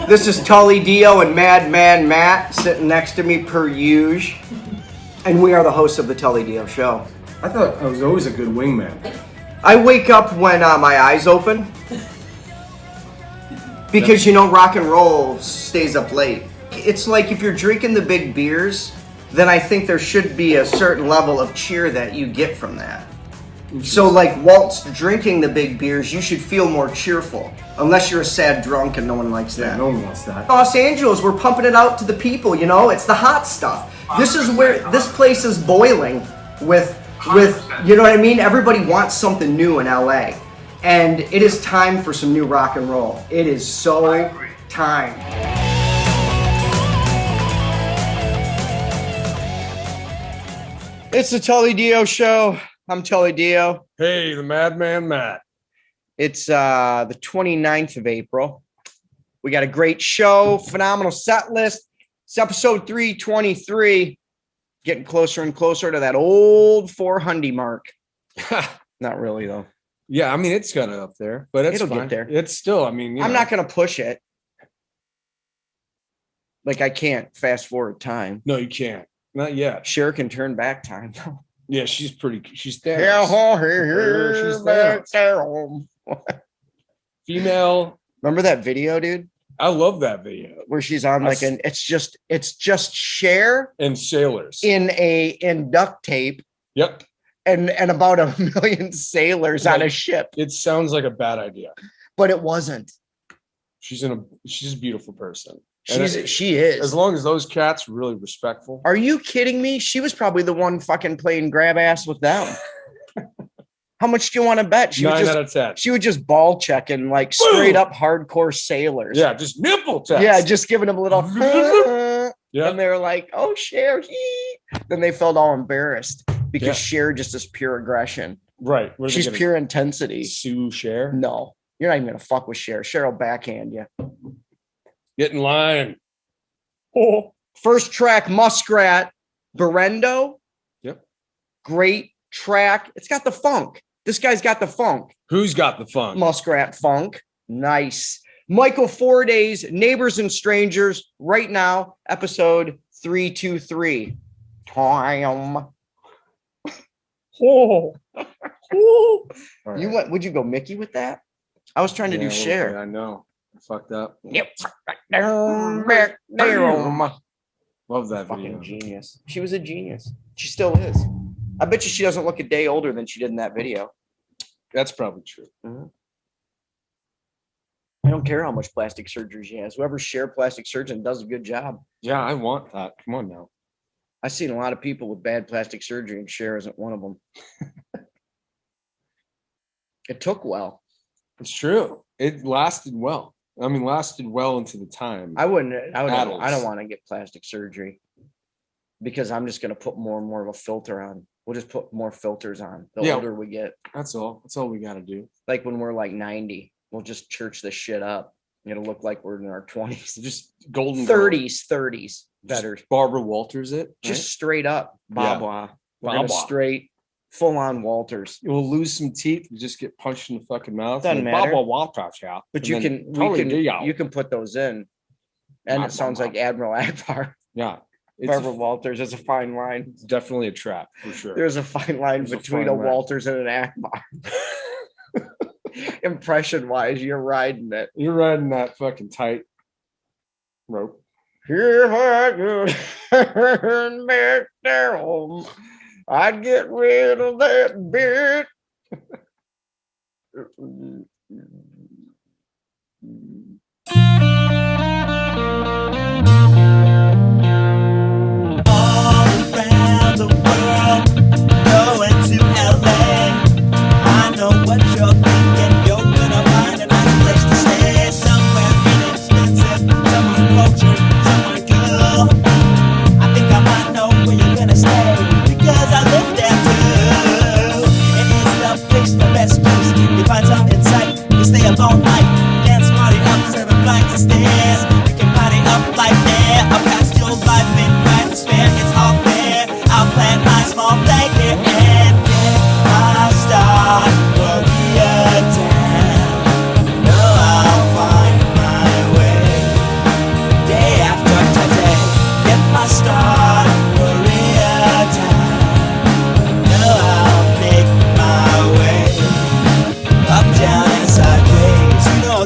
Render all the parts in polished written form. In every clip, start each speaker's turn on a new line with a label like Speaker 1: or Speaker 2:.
Speaker 1: This is Tully Diö and Madman Matt sitting next to me per usual. And we are the hosts of the Tully Diö Show.
Speaker 2: I thought I was always a good wingman.
Speaker 1: I wake up when my eyes open. Because, rock and roll stays up late. It's like if you're drinking the big beers, then I think there should be a certain level of cheer that you get from that. So, like, whilst drinking the big beers, you should feel more cheerful. Unless you're a sad drunk and no one likes that.
Speaker 2: Yeah, no one wants that.
Speaker 1: Los Angeles, we're pumping it out to the people, It's the hot stuff. This is where this place is boiling with, you know what I mean? Everybody wants something new in LA. And it is time for some new rock and roll. It is so time. It's the Tully Diö Show. I'm Tully Diö.
Speaker 2: Hey, the Madman Matt.
Speaker 1: It's the 29th of April. We got a great show, phenomenal set list. It's episode 323. Getting closer and closer to that old 400 mark. Not really, though.
Speaker 2: Yeah, I mean, it's kind of up there, but it's
Speaker 1: It'll
Speaker 2: fine.
Speaker 1: get there.
Speaker 2: It's still, I mean,
Speaker 1: I'm not going to push it. Like, I can't fast forward time.
Speaker 2: No, you can't. Not yet.
Speaker 1: Cher can turn back time.
Speaker 2: Yeah, she's Thanos.
Speaker 1: She's Thanos.
Speaker 2: Female.
Speaker 1: Remember that video, dude?
Speaker 2: I love that video.
Speaker 1: Where she's on it's just Cher
Speaker 2: and sailors
Speaker 1: in duct tape.
Speaker 2: Yep.
Speaker 1: And about 1 million sailors on a ship.
Speaker 2: It sounds like a bad idea.
Speaker 1: But it wasn't.
Speaker 2: She's a beautiful person.
Speaker 1: She is.
Speaker 2: As long as those cats are really respectful.
Speaker 1: Are you kidding me? She was probably the one fucking playing grab ass with them. How much do you want to bet?
Speaker 2: 9 out of 10.
Speaker 1: She would just ball checking like straight up hardcore sailors.
Speaker 2: Yeah, just nipple test.
Speaker 1: Yeah, just giving them a little.
Speaker 2: Yeah.
Speaker 1: And they were like, "Oh, Cher." Then they felt all embarrassed because Cher just is pure aggression.
Speaker 2: Right.
Speaker 1: She's pure intensity.
Speaker 2: Sue Cher?
Speaker 1: No, you're not even gonna fuck with Cher. Cher will backhand you.
Speaker 2: Get in line.
Speaker 1: Oh, first track, Muskrat, Berendo.
Speaker 2: Yep.
Speaker 1: Great track. It's got the funk. This guy's got the funk.
Speaker 2: Who's got the funk?
Speaker 1: Muskrat funk. Nice. Michael Fordays, Neighbors and Strangers, right now, episode 323. Time. Oh. Right. Would you go Mickey with that? I was trying to do Cher.
Speaker 2: I know. I fucked up.
Speaker 1: Yep.
Speaker 2: Love that
Speaker 1: fucking
Speaker 2: video.
Speaker 1: Genius. She was a genius. She still is. I bet you she doesn't look a day older than she did in that video.
Speaker 2: That's probably true.
Speaker 1: Mm-hmm. I don't care how much plastic surgery she has. Whoever Cher plastic surgeon does a good job.
Speaker 2: Yeah, I want that. Come on now.
Speaker 1: I've seen a lot of people with bad plastic surgery, and Cher isn't one of them. It took well.
Speaker 2: It's true. It lasted well. I mean, lasted well into the time.
Speaker 1: I don't want to get plastic surgery because I'm just going to put more and more of a filter on. We'll just put more filters on the older we get.
Speaker 2: That's all. That's all we got to do.
Speaker 1: Like when we're like 90, we'll just church this shit up. It'll look like we're in our 20s.
Speaker 2: Just golden
Speaker 1: 30s better.
Speaker 2: Just Barbara Walters it. Right?
Speaker 1: Just straight up. We're gonna
Speaker 2: Blah.
Speaker 1: straight full on Walters.
Speaker 2: You'll lose some teeth. You just get punched in the fucking mouth.
Speaker 1: Doesn't matter.
Speaker 2: Walters, yeah.
Speaker 1: But
Speaker 2: you
Speaker 1: can put those in. And it sounds like Admiral Akbar.
Speaker 2: Yeah.
Speaker 1: Barbara Walters is a fine line.
Speaker 2: It's definitely a trap for sure.
Speaker 1: There's a fine line between a Walters and an Akbar. Impression wise, you're riding it.
Speaker 2: You're riding that fucking tight rope.
Speaker 1: If I could back down, I'd get rid of that bit.
Speaker 3: All around the world, going to LA. I know what you're thinking. You're gonna find a nice place to stay. Somewhere inexpensive, somewhere cultured, somewhere cool. I think I might know where you're gonna stay because I live there too. It is the place, the best place. You find some insight, you stay up all night. Dance party up 7 flights of stairs. You can party up like there. Up past your life in right to spare. It's all fair. I'll plan my small play here and get my start. Will be a town. No, I'll find my way.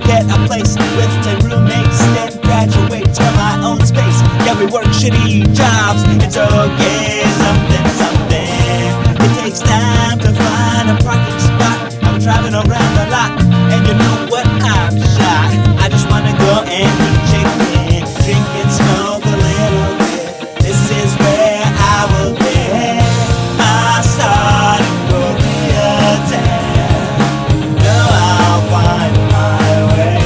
Speaker 3: get a place with 10 roommates, then graduate to my own space. Yeah, we work shitty jobs, it's okay, something. It takes time to find a parking spot. I'm driving around the lot, and you know what, I'm shot. I just wanna go and eat chicken, drink and smoke a little bit. This is where I will get my start in Koreatown. Know I'll find my way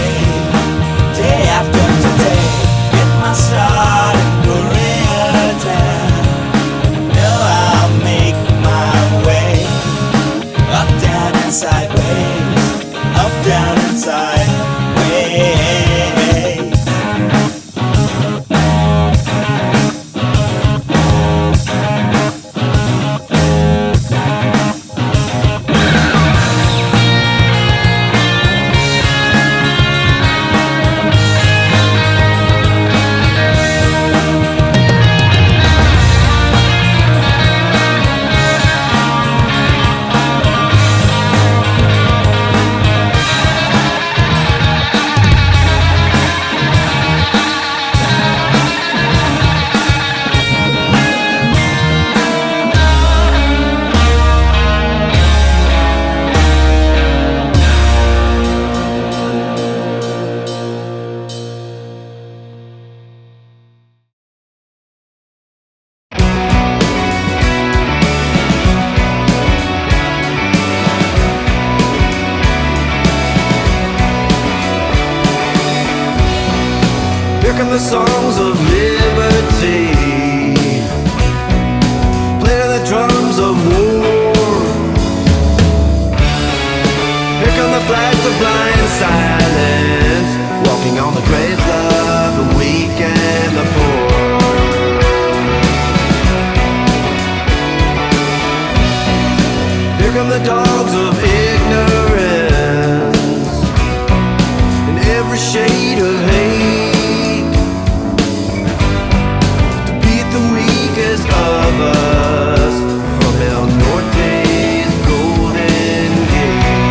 Speaker 3: day after today. Get my start in Koreatown. Know I'll make my way up, down, and sideways. Up, down, and sideways.
Speaker 4: Here come the songs of liberty, playing the drums of war. Here come the flags of blind silence, walking on the graves of the weak and the poor. Here come the dogs of ignorance, in every shade of hate. Of us from El Norte's golden gate.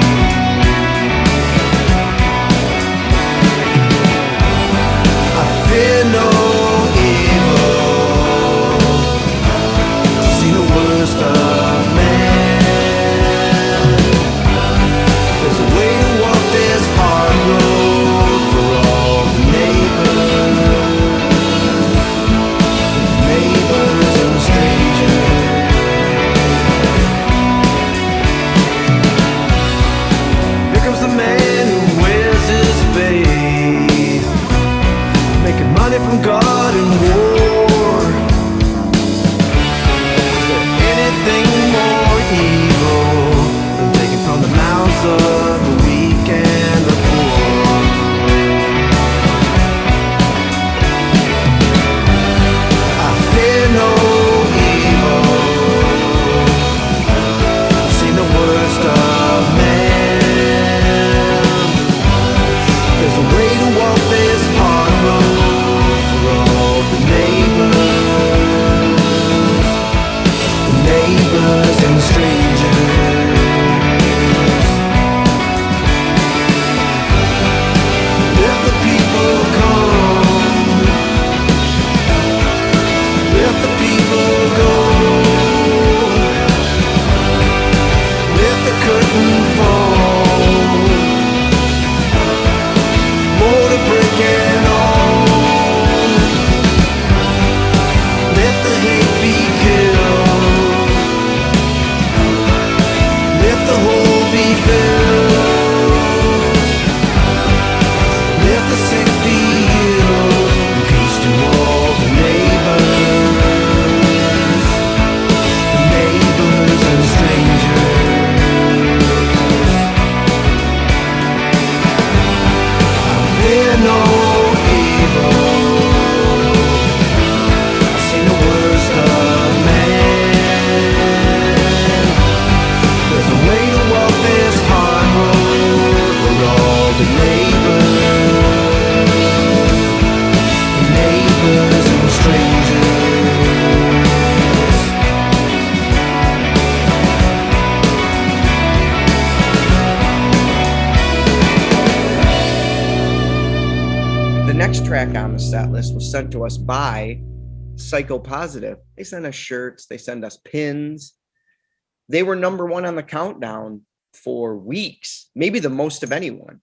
Speaker 1: next track on the set list was sent to us by Psychopositive. They send us shirts, they send us pins. They were number one on the countdown for weeks, maybe the most of anyone.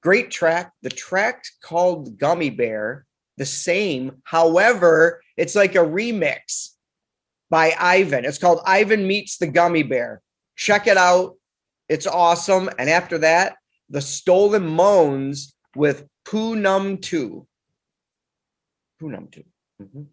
Speaker 1: Great track. The track's called Gummy Bear, the same. However, it's like a remix by Ivan. It's called Ivan Meets the Gummy Bear. Check it out. It's awesome. And after that, the Stolen Moans with Poo Num 2. Poo Num 2. Mm-hmm.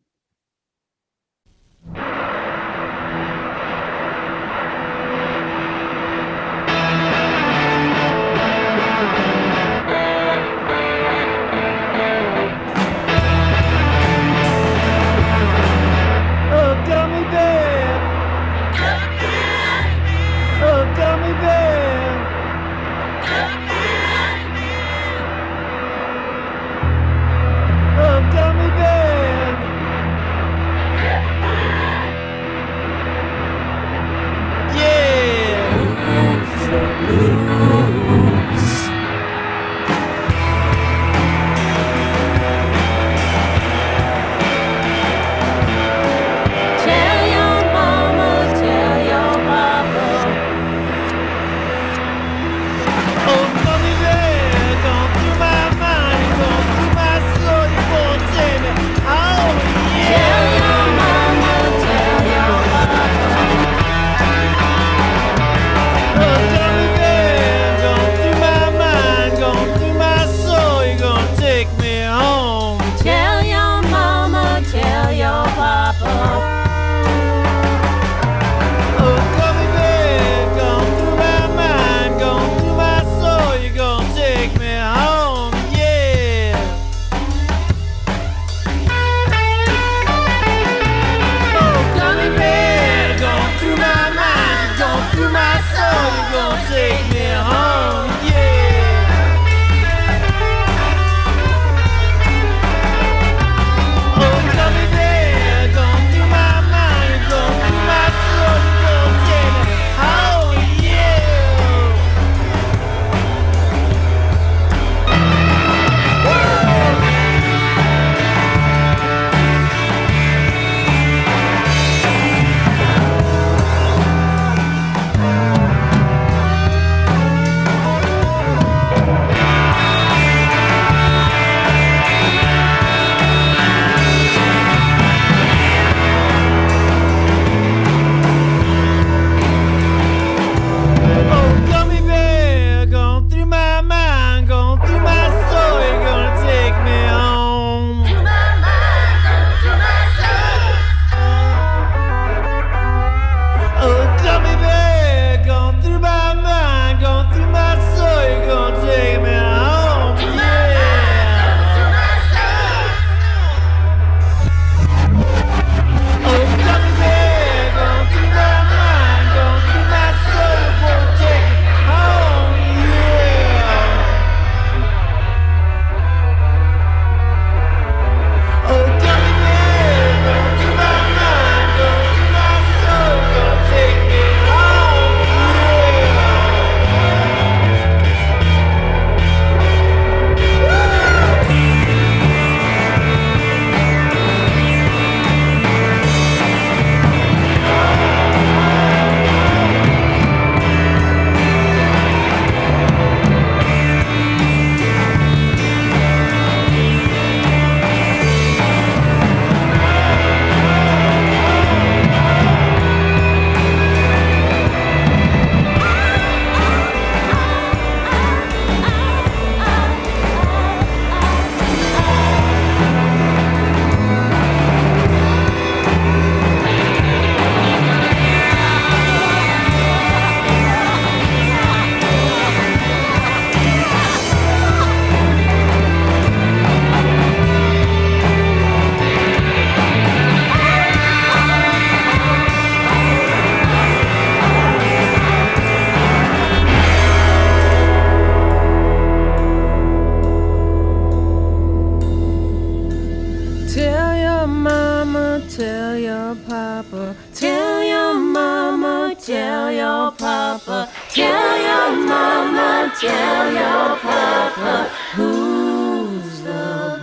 Speaker 5: tell your papa, tell your mama, tell your papa, tell your mama, tell your papa, who's the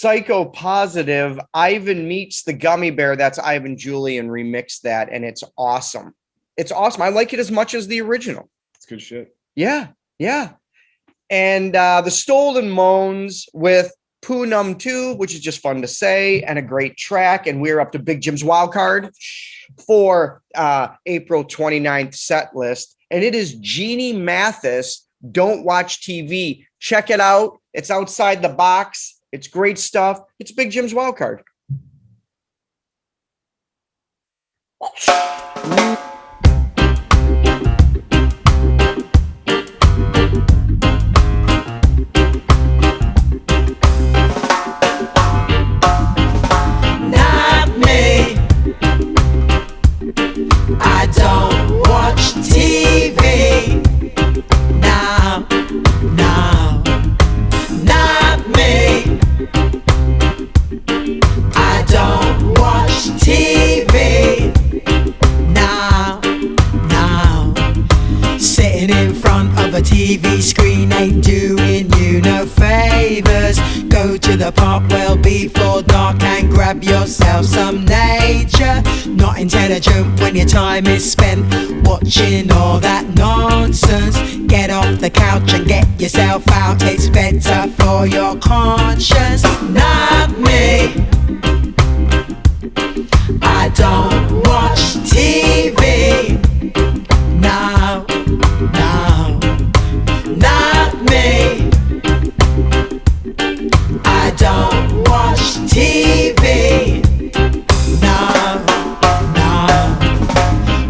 Speaker 1: Psycho Positive, Ivan Meets the Gummy Bear. That's Ivan Julian remixed that, and it's awesome. It's awesome. I like it as much as the original.
Speaker 2: It's good shit.
Speaker 1: Yeah, yeah. And the Stolen Moans with Poonum 2, which is just fun to say, and a great track. And we're up to Big Jim's wild card for April 29th set list. And it is Jeannie Mathis, Don't Watch TV. Check it out. It's outside the box. It's great stuff. It's Big Jim's wild card.
Speaker 3: Not me. I don't watch TV. No, no, not me. I don't watch TV. No, no. Sitting in front of a TV screen ain't doing you no favors. Go to the park well before dark and grab yourself some nature. Not intelligent when your time is spent watching all that nonsense. Get off the couch and get yourself out. It's better for your conscience. Not me. I don't watch TV. No, no, not me. I don't watch TV. No, no.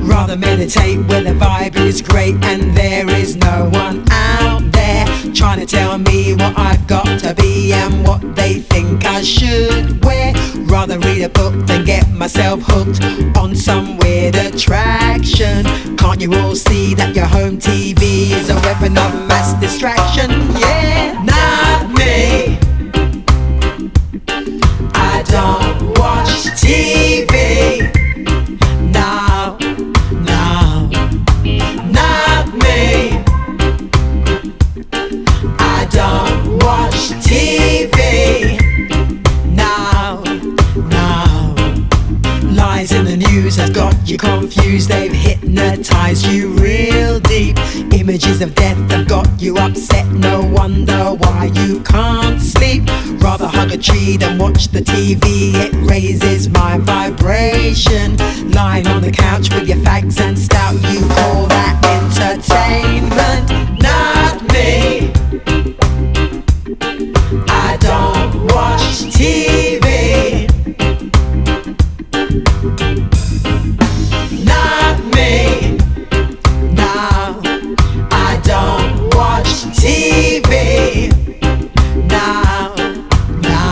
Speaker 3: Rather meditate where the vibe is great and there is no one out there trying to tell me what I've got to be and what they think I should wear. Rather read a book than get myself hooked on some weird attraction. Can't you all see that your home TV is a weapon of mass distraction? Yeah, not me. I don't watch TV. No, no, not me. I don't watch TV. No, no. Lies in the news have got you confused. They've hypnotized you real deep. Images of death have got you upset. No wonder why you can't sleep. Rather hug a tree than watch the TV. It raises my vibration. Lying on the couch with your fags and stout, you call that entertainment? Not me. I don't watch TV. Not me. No, I don't watch TV. No, no.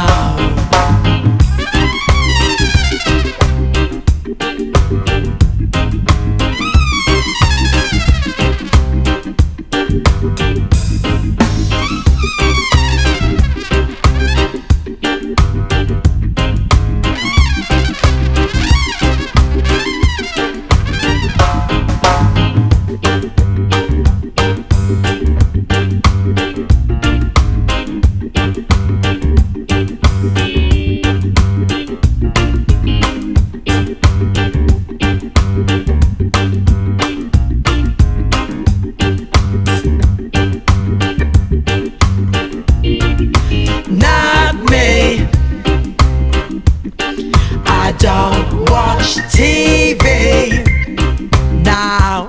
Speaker 3: Not me. I don't watch TV. No,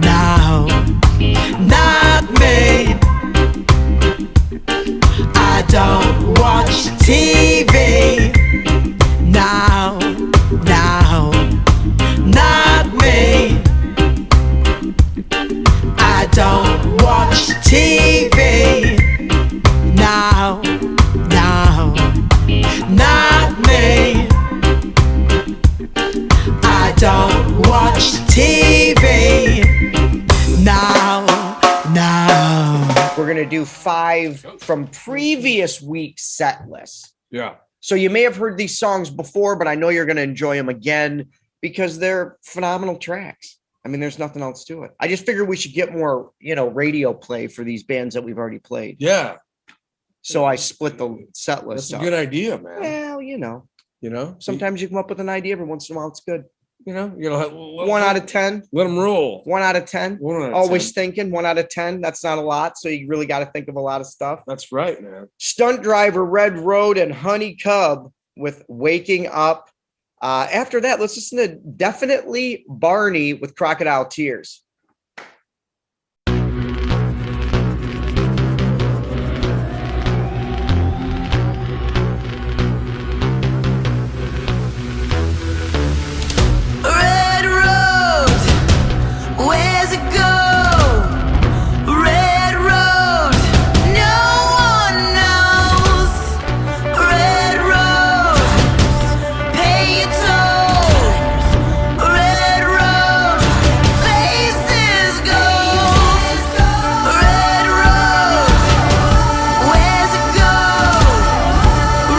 Speaker 3: no, not me. I don't watch TV. No, no, not me. I don't watch TV. No, no, not me. I don't watch TV. No, no.
Speaker 1: We're going to do 5 from previous week's set list.
Speaker 2: Yeah.
Speaker 1: So you may have heard these songs before, but I know you're going to enjoy them again because they're phenomenal tracks. I mean, there's nothing else to it. I just figured we should get more, radio play for these bands that we've already played.
Speaker 2: Yeah.
Speaker 1: So I split the set list
Speaker 2: That's a
Speaker 1: up.
Speaker 2: good idea, man.
Speaker 1: Well, you know,
Speaker 2: You know,
Speaker 1: sometimes you come up with an idea. Every once in a while, it's good.
Speaker 2: you know,
Speaker 1: 1 out of 10.
Speaker 2: let them roll.
Speaker 1: 1 out of 10.
Speaker 2: 1 out of
Speaker 1: Always
Speaker 2: 10.
Speaker 1: thinking 1 out of 10. That's not a lot. So you really got to think of a lot of stuff.
Speaker 2: That's right, man.
Speaker 1: Stunt Driver, Red Road, and Honey Cub with Waking Up. After that, let's listen to Definitely Barney with Crocodile Tears.
Speaker 5: Red road, where's it go? Red road, no one knows. Red road, pay your toll. Red road, faces go. Red road, where's it go?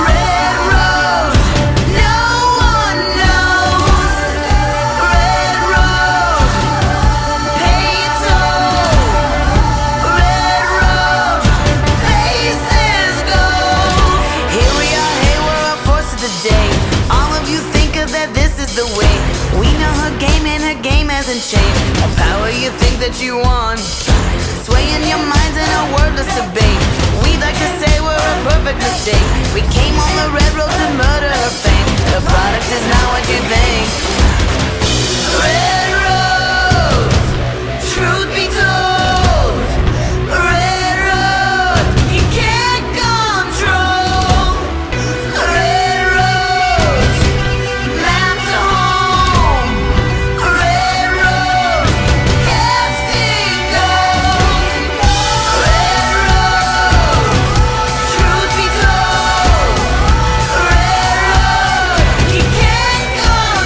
Speaker 5: Red road, no one knows. Red road, pay your toll. Red road, faces go. Here we are, hey, we're a force of the day. All of you think that this is the way. We know her game and her game hasn't changed. A power you think that you want, swaying your minds in a wordless debate. We'd like to say we're a perfect mistake. We came on the red road to murder her fame. The product is not what you think. Red road, truth be told. Red road, you can't control. Red road, map to home. Red road, casting gold. Red road, truth be told. Red road, you can't control.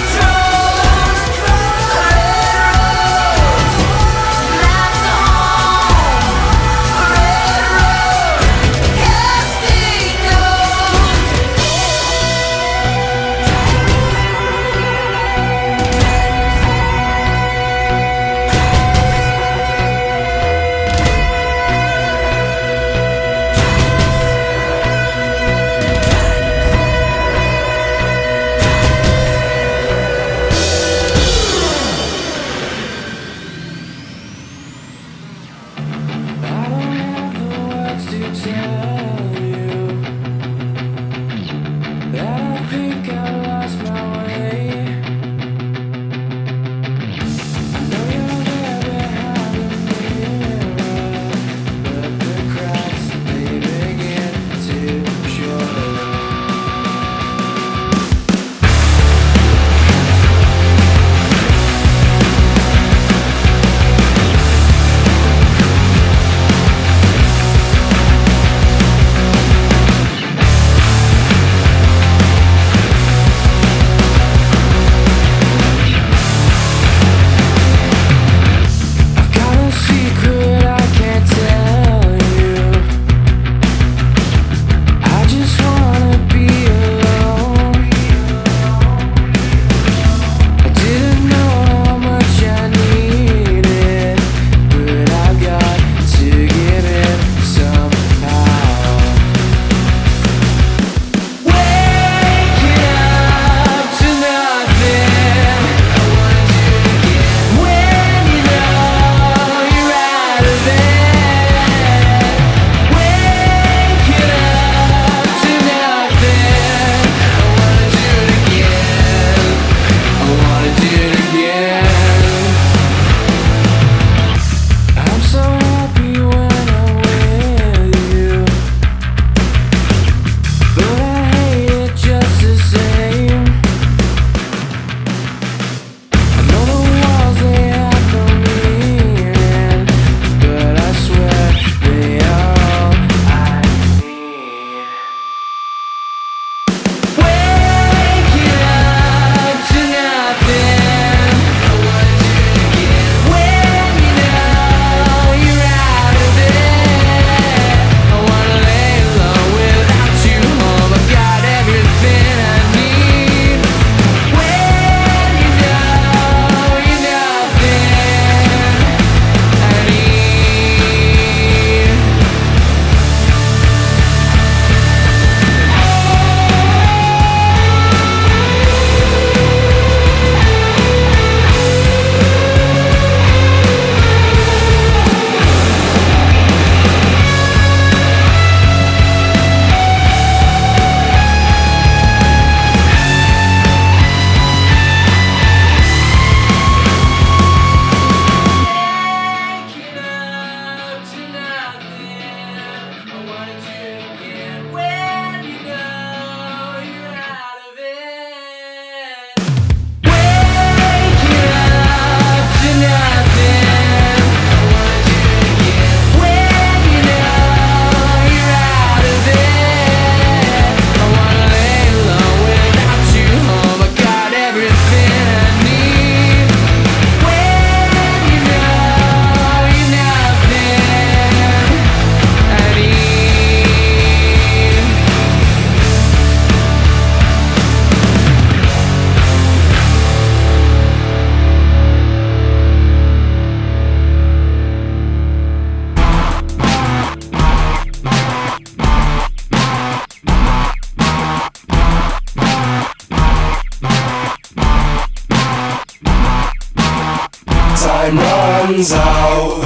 Speaker 6: turns out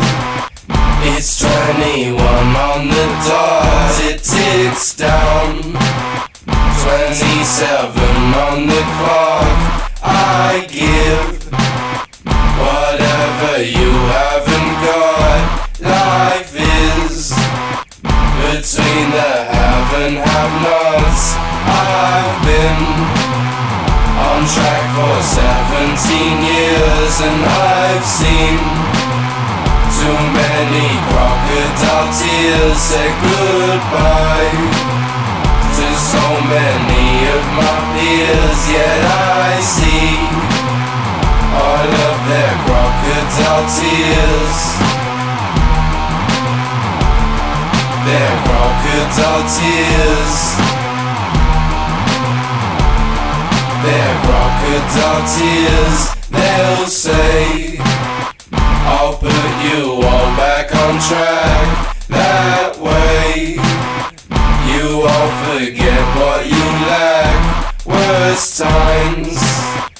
Speaker 6: it's 21 on the dot. It ticks down, 27 on the clock. I give whatever you haven't got. Life is between the have and have-nots. I've been on track for 17 years and I've seen too many crocodile tears. Say goodbye to so many of my peers, yet I see all of their crocodile tears. Their crocodile tears. Their crocodile tears. They'll say I'll put you all back on track. That way you won't forget what you lack. Worst times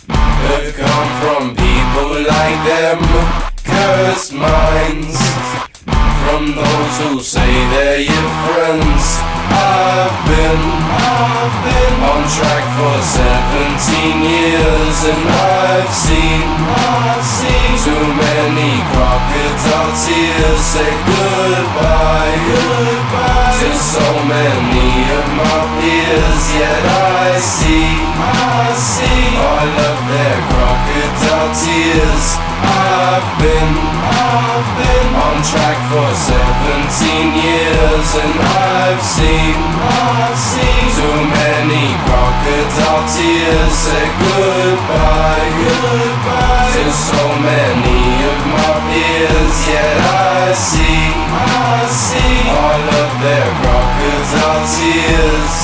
Speaker 6: have come from people like them. Cursed minds from those who say they're your friends. I've been on track for 17 years and I've seen too many crocodile tears. Say goodbye to so many of my peers, yet I see all of their crocodile tears. I've been on track for 17 years and I've seen too many crocodile tears. Say goodbye to so many of my peers, yet I see all of their crocodile tears.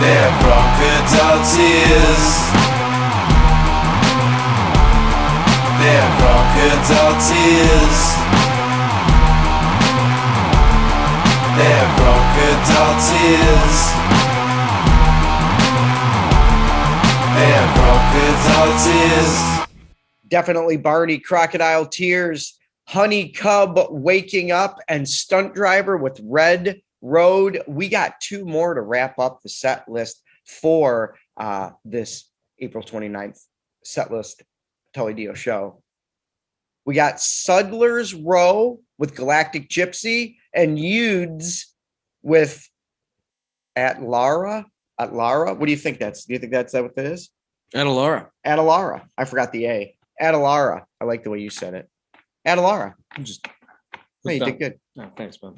Speaker 6: Their crocodile tears. Their crocodile tears. Their crocodile tears. Their crocodile tears.
Speaker 1: Definitely Barney, Crocodile Tears, Honey Cub, Waking Up, and Stunt Driver with Red Road. We got two more to wrap up the set list for this April 29th set list Tully Diö Show. We got Suddler's Row with Galactic Gypsy and Yudes with Atlara. What do you think that's? Do you think that's what that is?
Speaker 2: Atalara.
Speaker 1: Atalara. I forgot the A. Atalara. I like the way you said it. Atalara.
Speaker 2: I'm just.
Speaker 1: Hey, you did good.
Speaker 2: Oh, thanks, man.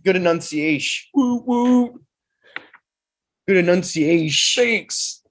Speaker 1: Good enunciation.
Speaker 2: Woo woo.
Speaker 1: Good enunciation.
Speaker 2: Thanks.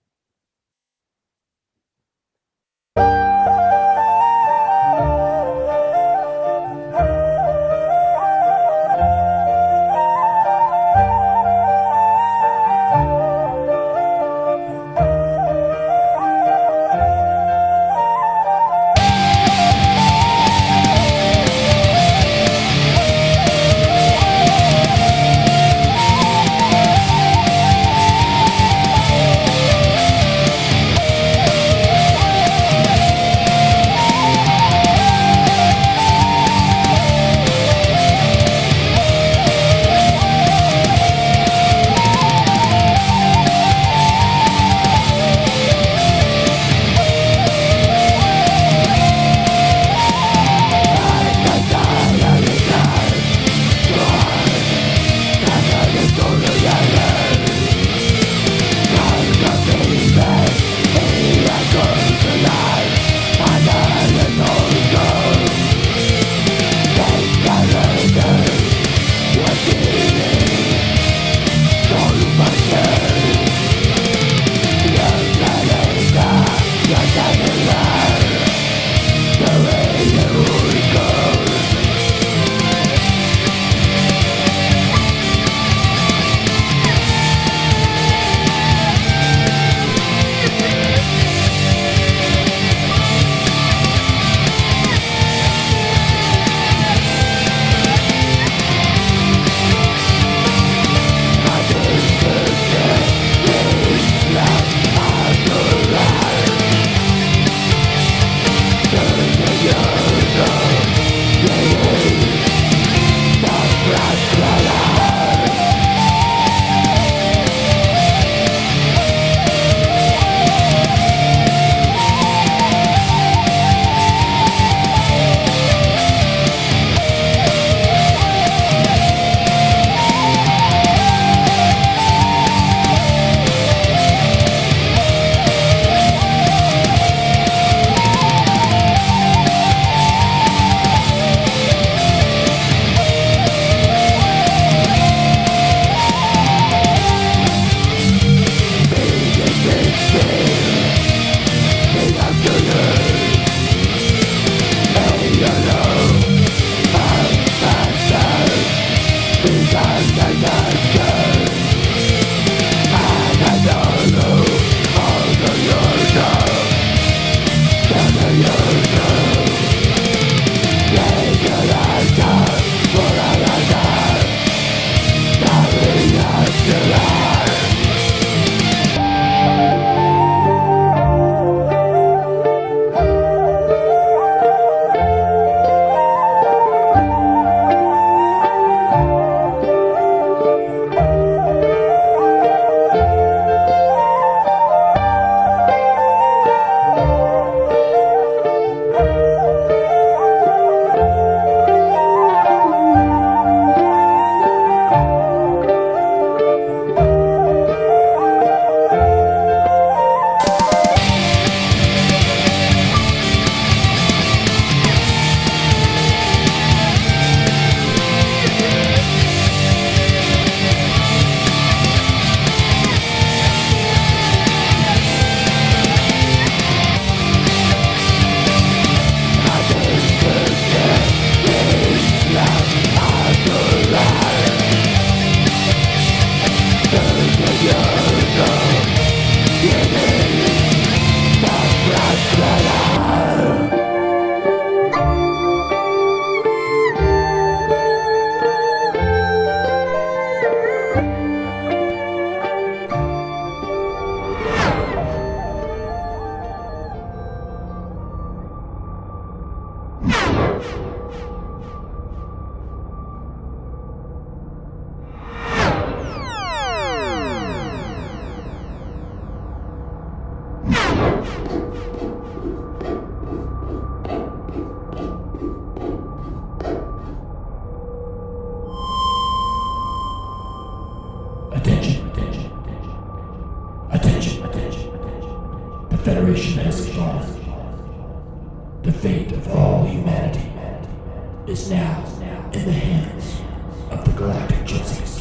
Speaker 7: Federation has fallen. The fate of all humanity is now in the hands of the Galactic Gypsies.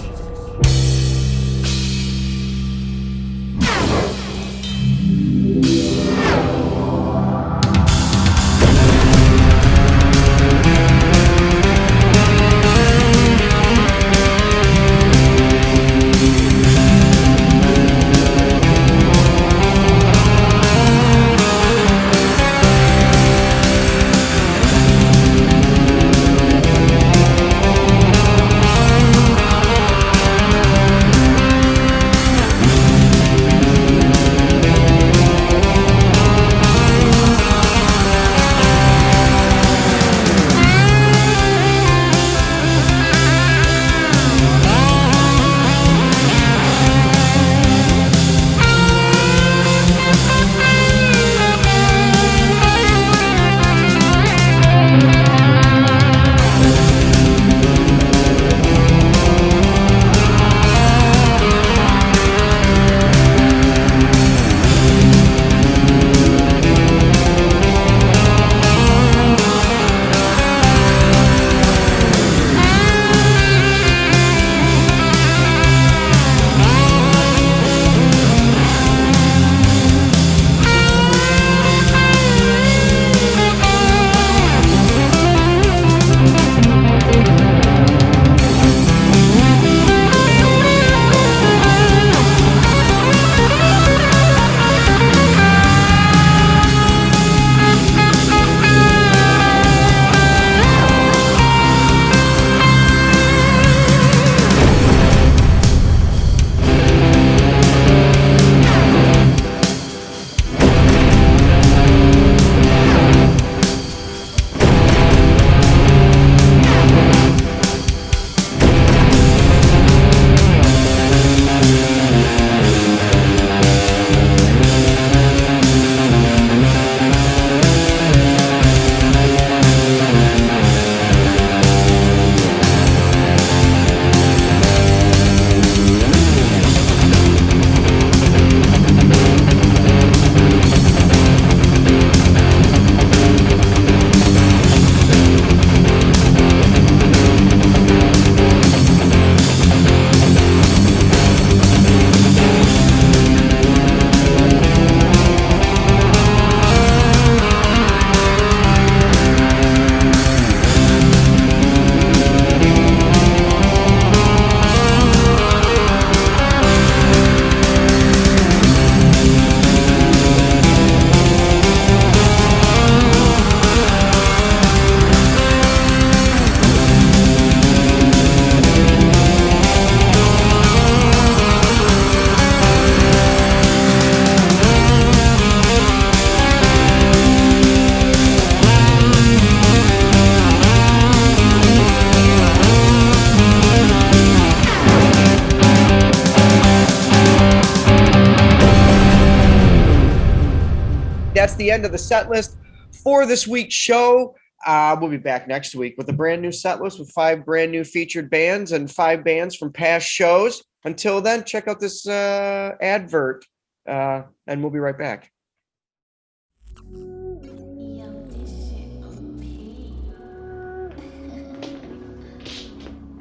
Speaker 1: That's the end of the set list for this week's show. We'll be back next week with a brand new set list with 5 brand new featured bands and 5 bands from past shows. Until then, check out this advert, and we'll be right back.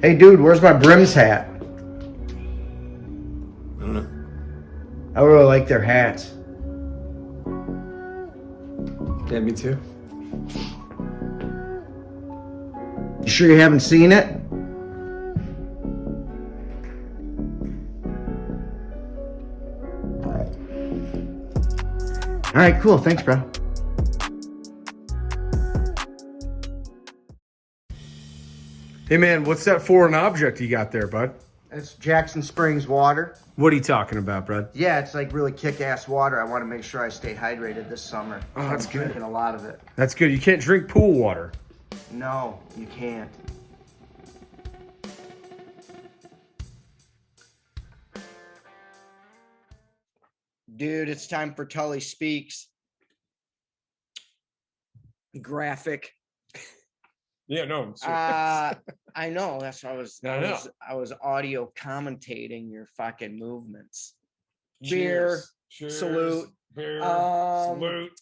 Speaker 1: Hey, dude, where's my Brims hat?
Speaker 2: I don't know.
Speaker 1: I really like their hats.
Speaker 2: Yeah, me too.
Speaker 1: You sure you haven't seen it? All right, cool. Thanks, bro.
Speaker 2: Hey man, what's that foreign object you got there, bud?
Speaker 1: It's Jackson Springs water.
Speaker 2: What are you talking about, bud?
Speaker 1: Yeah, it's like really kick-ass water. I want to make sure I stay hydrated this summer.
Speaker 2: Oh,
Speaker 1: So
Speaker 2: that's
Speaker 1: I'm
Speaker 2: good.
Speaker 1: drinking a lot of it.
Speaker 2: That's good. You can't drink pool water.
Speaker 1: No, you can't. Dude, it's time for Tully Speaks. Graphic.
Speaker 2: Yeah, no.
Speaker 1: I know. That's what I was audio commentating your fucking movements. Beer,
Speaker 2: Cheers.
Speaker 1: salute.
Speaker 2: Beer,
Speaker 1: Um,
Speaker 2: salute.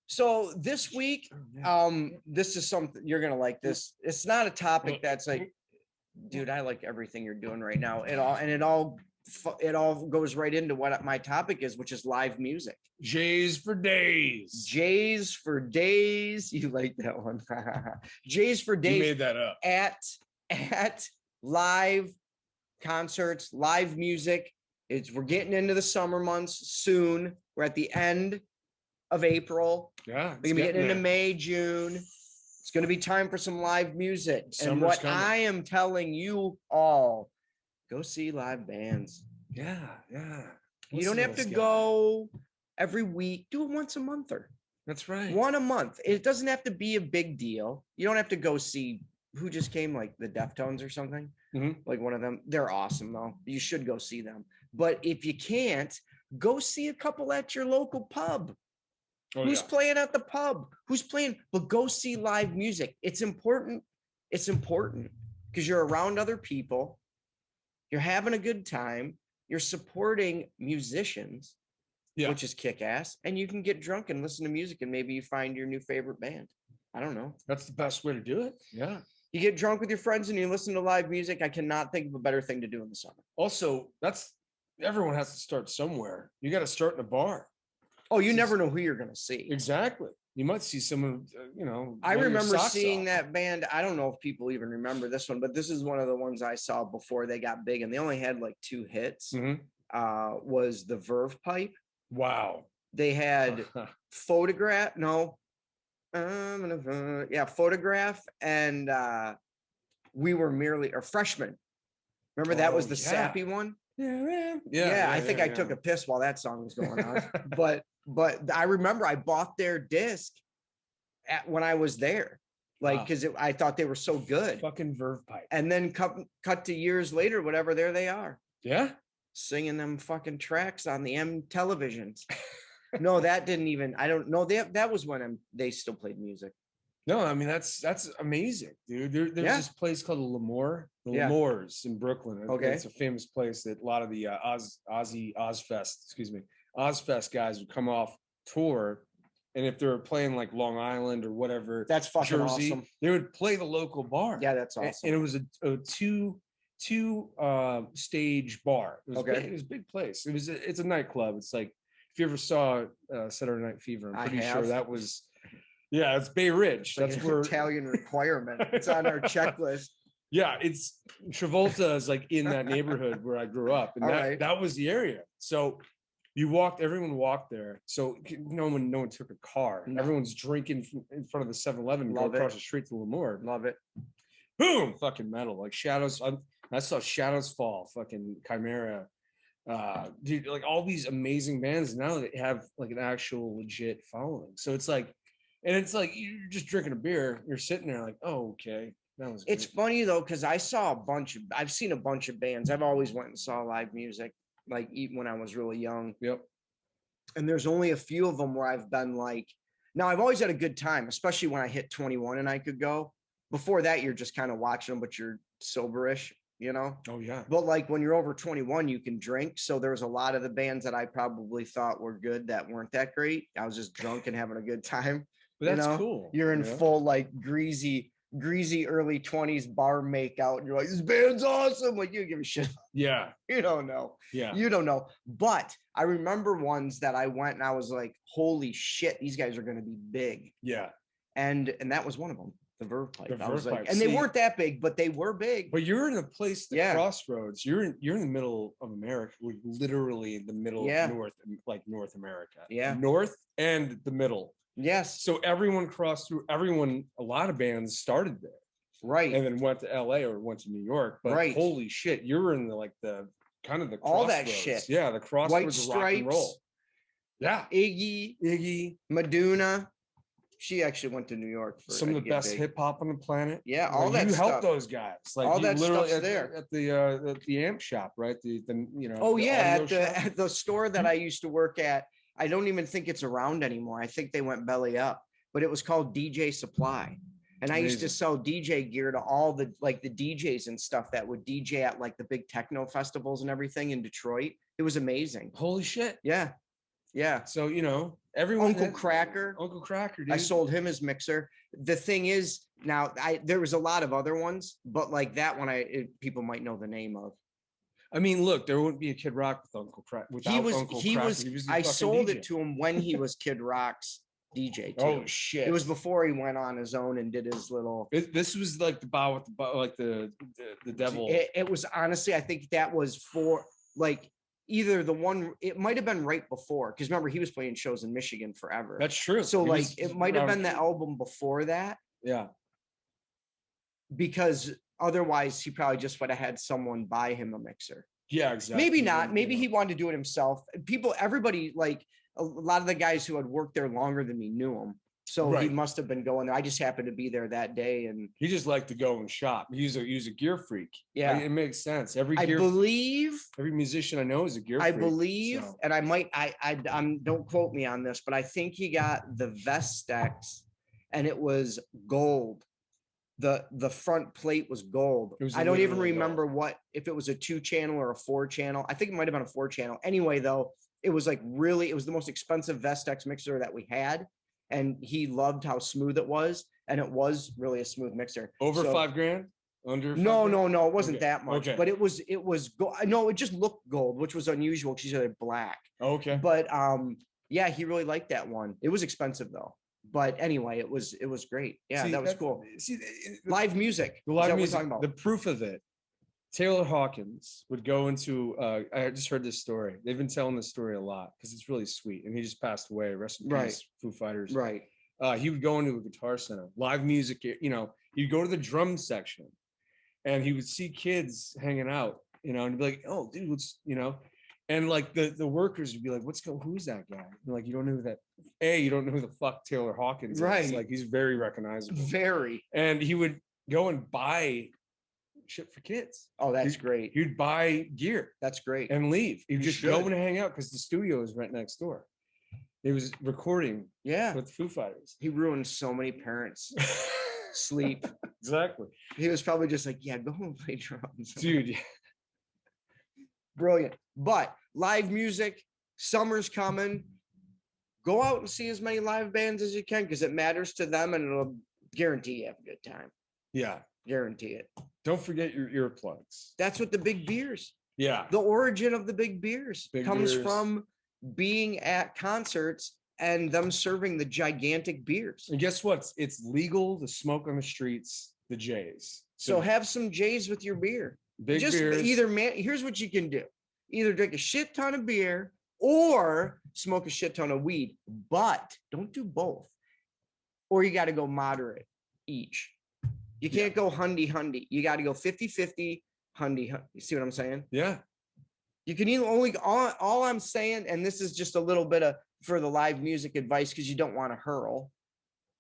Speaker 1: So this week, this is something you're gonna like. This it's not a topic that's like, dude, I like everything you're doing right now. It all goes right into what my topic is, which is live music.
Speaker 2: Jays for days.
Speaker 1: Jays for days. You like that one? Jays for
Speaker 2: You
Speaker 1: days
Speaker 2: made that up.
Speaker 1: at live concerts, live music. We're getting into the summer months soon. We're at the end of April.
Speaker 2: Yeah.
Speaker 1: We're gonna be getting into May, June. It's gonna be time for some live music. And
Speaker 2: Summer's
Speaker 1: what
Speaker 2: coming.
Speaker 1: I am telling you all, go see live bands.
Speaker 2: Yeah. Yeah.
Speaker 1: You don't have to go every week. Do it once a month or
Speaker 2: That's right.
Speaker 1: one a month. It doesn't have to be a big deal. You don't have to go see who just came, like the Deftones or something.
Speaker 2: Mhm.
Speaker 1: Like one of them. They're awesome though. You should go see them. But if you can't, go see a couple at your local pub.
Speaker 2: Oh,
Speaker 1: Who's
Speaker 2: yeah.
Speaker 1: playing at the pub? Who's playing? But go see live music. It's important. It's important because you're around other people. You're having a good time. You're supporting musicians,
Speaker 2: Yeah.
Speaker 1: which is kick ass. And you can get drunk and listen to music and maybe you find your new favorite band. I don't know.
Speaker 2: That's the best way to do it. Yeah.
Speaker 1: You get drunk with your friends and you listen to live music. I cannot think of a better thing to do in the summer.
Speaker 2: Also, everyone has to start somewhere. You got to start in a bar.
Speaker 1: Oh, you never know who you're going to see.
Speaker 2: Exactly. You might see someone,
Speaker 1: I
Speaker 2: blow your
Speaker 1: remember
Speaker 2: socks
Speaker 1: seeing
Speaker 2: off.
Speaker 1: that band. I don't know if people even remember this one, but this is one of the ones I saw before they got big, and they only had like 2 hits.
Speaker 2: Mhm.
Speaker 1: Was the Verve Pipe.
Speaker 2: Wow.
Speaker 1: They had Photograph. No, Photograph, and We Were Merely or Freshmen. Remember that was the sappy one. Yeah, I think I took a piss while that song was going on. but I remember I bought their disc when I was there, like because I thought they were so good.
Speaker 2: Fucking Verve Pipe.
Speaker 1: And then cut to years later, whatever. There they are,
Speaker 2: Yeah.
Speaker 1: singing them fucking tracks on the M televisions. No, that didn't even. I don't know. That was when they still played music.
Speaker 2: No, I mean that's amazing, dude. There's this place called the Lemoore, Lemoores in Brooklyn.
Speaker 1: Okay.
Speaker 2: It's a famous place that a lot of the Ozfest guys would come off tour, and if they were playing like Long Island or whatever,
Speaker 1: That's fucking
Speaker 2: Jersey,
Speaker 1: awesome.
Speaker 2: they would play the local bar.
Speaker 1: Yeah, that's awesome.
Speaker 2: And it was a two stage bar. It was
Speaker 1: Okay.
Speaker 2: big, it was a big place. It's a nightclub. It's like if you ever saw Saturday Night Fever, I'm pretty sure that was. Yeah, it's Bay Ridge.
Speaker 1: Like
Speaker 2: That's
Speaker 1: an
Speaker 2: where
Speaker 1: Italian requirement. It's on our checklist.
Speaker 2: Yeah, it's Travolta is like in that neighborhood where I grew up, and that was the area. So everyone walked there. So no one took a car.
Speaker 1: No.
Speaker 2: Everyone's drinking in front of the 7-Eleven and go
Speaker 1: Love it.
Speaker 2: across the street to Lemoore.
Speaker 1: Love it.
Speaker 2: Boom, fucking metal, like Shadows. I saw Shadows Fall, fucking Chimera, dude, like all these amazing bands now that have like an actual legit following. So it's like, and it's like you're just drinking a beer, you're sitting there like, oh, okay. That was
Speaker 1: It's
Speaker 2: great.
Speaker 1: funny though, because I've seen a bunch of bands. I've always went and saw live music, like even when I was really young.
Speaker 2: Yep.
Speaker 1: And there's only a few of them where I've been like, now I've always had a good time, especially when I hit 21 and I could go. Before that, you're just kind of watching them, but you're soberish, you know?
Speaker 2: Oh yeah.
Speaker 1: But like when you're over 21, you can drink. So there's a lot of the bands that I probably thought were good that weren't that great. I was just drunk and having a good time.
Speaker 2: But that's
Speaker 1: you know?
Speaker 2: cool.
Speaker 1: You're in full like greasy early 20s bar makeout, and you're like, this band's awesome. Like, you give a shit.
Speaker 2: Yeah.
Speaker 1: You don't know.
Speaker 2: Yeah.
Speaker 1: You don't know. But I remember ones that I went and I was like, holy shit, these guys are going to be big.
Speaker 2: Yeah.
Speaker 1: And that was one of them, the Verve Pipe.
Speaker 2: The
Speaker 1: I was
Speaker 2: Verve
Speaker 1: like,
Speaker 2: Pipe.
Speaker 1: and they
Speaker 2: See-
Speaker 1: weren't that big, but they were big.
Speaker 2: But you're in a place, the
Speaker 1: Yeah.
Speaker 2: crossroads. You're in the middle of America, like literally in the middle
Speaker 1: Yeah.
Speaker 2: of North America.
Speaker 1: Yeah.
Speaker 2: North and the middle.
Speaker 1: Yes.
Speaker 2: So everyone crossed through. A lot of bands started there
Speaker 1: Right.
Speaker 2: and then went to LA or went to New York. But
Speaker 1: Right.
Speaker 2: holy shit, you're in the kind of the
Speaker 1: All that
Speaker 2: crossroads.
Speaker 1: shit.
Speaker 2: Yeah, the crossroads
Speaker 1: White
Speaker 2: of rock and
Speaker 1: Stripes.
Speaker 2: roll. Yeah.
Speaker 1: Iggy, Madonna. She actually went to New York for
Speaker 2: Some of the
Speaker 1: get
Speaker 2: best
Speaker 1: big.
Speaker 2: hip hop on the planet.
Speaker 1: Yeah, all
Speaker 2: Like,
Speaker 1: that
Speaker 2: you
Speaker 1: stuff.
Speaker 2: helped those guys. Like
Speaker 1: All
Speaker 2: you
Speaker 1: that
Speaker 2: literally
Speaker 1: stuff's there.
Speaker 2: at the amp shop, right?
Speaker 1: Oh
Speaker 2: the
Speaker 1: yeah,
Speaker 2: audio shop.
Speaker 1: at the store that I used to work at. I don't even think it's around anymore. I think they went belly up, but it was called DJ Supply. And I used to
Speaker 2: Amazing.
Speaker 1: sell DJ gear to all the DJs and stuff that would DJ at like the big techno festivals and everything in Detroit. It was amazing.
Speaker 2: Holy shit.
Speaker 1: Yeah. Yeah.
Speaker 2: So, you know, everyone.
Speaker 1: Uncle Cracker.
Speaker 2: Uncle Cracker, dude.
Speaker 1: I sold him his mixer. The thing is, now there was a lot of other ones, but like that one, people might know the name of.
Speaker 2: I mean, look, there wouldn't be a Kid Rock with Uncle Cracker.
Speaker 1: He was.
Speaker 2: The
Speaker 1: I
Speaker 2: fucking
Speaker 1: sold
Speaker 2: DJ.
Speaker 1: it to him when he was Kid Rock's DJ too.
Speaker 2: Oh shit!
Speaker 1: It was before he went on his own and did his little.
Speaker 2: This was like the bow with the bow, like the devil.
Speaker 1: It was honestly, I think that was for like either the one. It might have been right before, because remember he was playing shows in Michigan forever.
Speaker 2: That's true.
Speaker 1: So like it might have been the album before that.
Speaker 2: Yeah.
Speaker 1: Because otherwise he probably just would have had someone buy him a mixer.
Speaker 2: Yeah, exactly.
Speaker 1: Maybe not. Maybe he wanted to do it himself. Everybody, like a lot of the guys who had worked there longer than me knew him. So he must have been going there. I just happened to be there that day, and
Speaker 2: he just liked to go and shop. He's a gear freak.
Speaker 1: Yeah,
Speaker 2: it makes sense. Every musician I know is a gear freak.
Speaker 1: I believe, and I'm don't quote me on this, but I think he got the Vestex, and it was gold. The front plate was gold. I don't even remember if it was a 2-channel or a 4-channel. I think it might have been a 4-channel. Anyway, though, it was like it was the most expensive Vestex mixer that we had. And he loved how smooth it was. And it was really a smooth mixer.
Speaker 2: Over $5,000? Under?
Speaker 1: No, it wasn't that much.
Speaker 2: Okay.
Speaker 1: But it was gold. No, it just looked gold, which was unusual because usually black.
Speaker 2: Okay.
Speaker 1: But yeah, he really liked that one. It was expensive though. But anyway, it was great. Yeah, that was cool. Live music.
Speaker 2: The live music. The proof of it. Taylor Hawkins would go into. I just heard this story. They've been telling this story a lot because it's really sweet. And he just passed away. Rest in peace, Foo Fighters.
Speaker 1: Right.
Speaker 2: He would go into a guitar center, live music. You know, he'd go to the drum section, and he would see kids hanging out. You know, and he'd be like, "Oh, dude, what's And like the workers would be like, who's that guy? And like, you don't know who that. You don't know who the fuck Taylor Hawkins is. Like, he's very recognizable.
Speaker 1: Very.
Speaker 2: And he would go and buy shit for kids.
Speaker 1: Oh, that's great.
Speaker 2: He'd buy gear.
Speaker 1: That's great.
Speaker 2: And leave. He'd just go and hang out because the studio is right next door. He was recording with Foo Fighters.
Speaker 1: He ruined so many parents' sleep.
Speaker 2: Exactly.
Speaker 1: He was probably just like, yeah, go home and play drums.
Speaker 2: Dude.
Speaker 1: Brilliant. But live music, summer's coming. Go out and see as many live bands as you can because it matters to them and it'll guarantee you have a good time.
Speaker 2: Yeah.
Speaker 1: Guarantee it.
Speaker 2: Don't forget your earplugs.
Speaker 1: That's what the big beers.
Speaker 2: Yeah.
Speaker 1: The origin of the big beers comes from being at concerts and them serving the gigantic beers.
Speaker 2: And guess what? It's legal to smoke on the streets, the J's.
Speaker 1: So have some J's with your beer. Just beers. Here's what you can do. Either drink a shit ton of beer or smoke a shit ton of weed, but don't do both. Or you got to go moderate each. You can't go hundy. You got to go 50-50, hundy. You see what I'm saying?
Speaker 2: Yeah.
Speaker 1: You can either all I'm saying, and this is just a little bit of for the live music advice because you don't want to hurl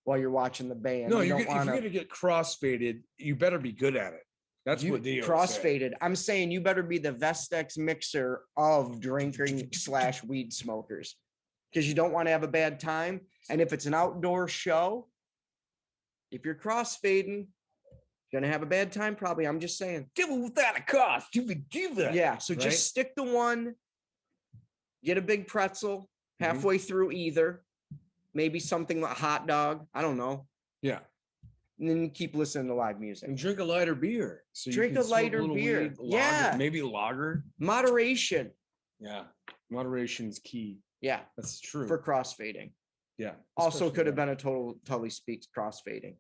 Speaker 1: while you're watching the band.
Speaker 2: No, if you're going to get crossfaded, you better be good at it. That's what Dio
Speaker 1: crossfaded. I'm saying you better be the Vestex mixer of drinking / weed smokers because you don't want to have a bad time. And if it's an outdoor show, if you're crossfading, you're going to have a bad time. Probably. I'm just saying.
Speaker 2: Devil without a cost. Give that.
Speaker 1: Yeah. So just stick to one. Get a big pretzel halfway through either. Maybe something like a hot dog. I don't know.
Speaker 2: Yeah.
Speaker 1: And then keep listening to live music.
Speaker 2: And drink a lighter beer. So
Speaker 1: drink a lighter beer.
Speaker 2: Lager, maybe lager.
Speaker 1: Moderation.
Speaker 2: Yeah. Moderation is key.
Speaker 1: Yeah.
Speaker 2: That's true.
Speaker 1: For crossfading.
Speaker 2: Yeah.
Speaker 1: Also could have been a total Tully Speaks crossfading.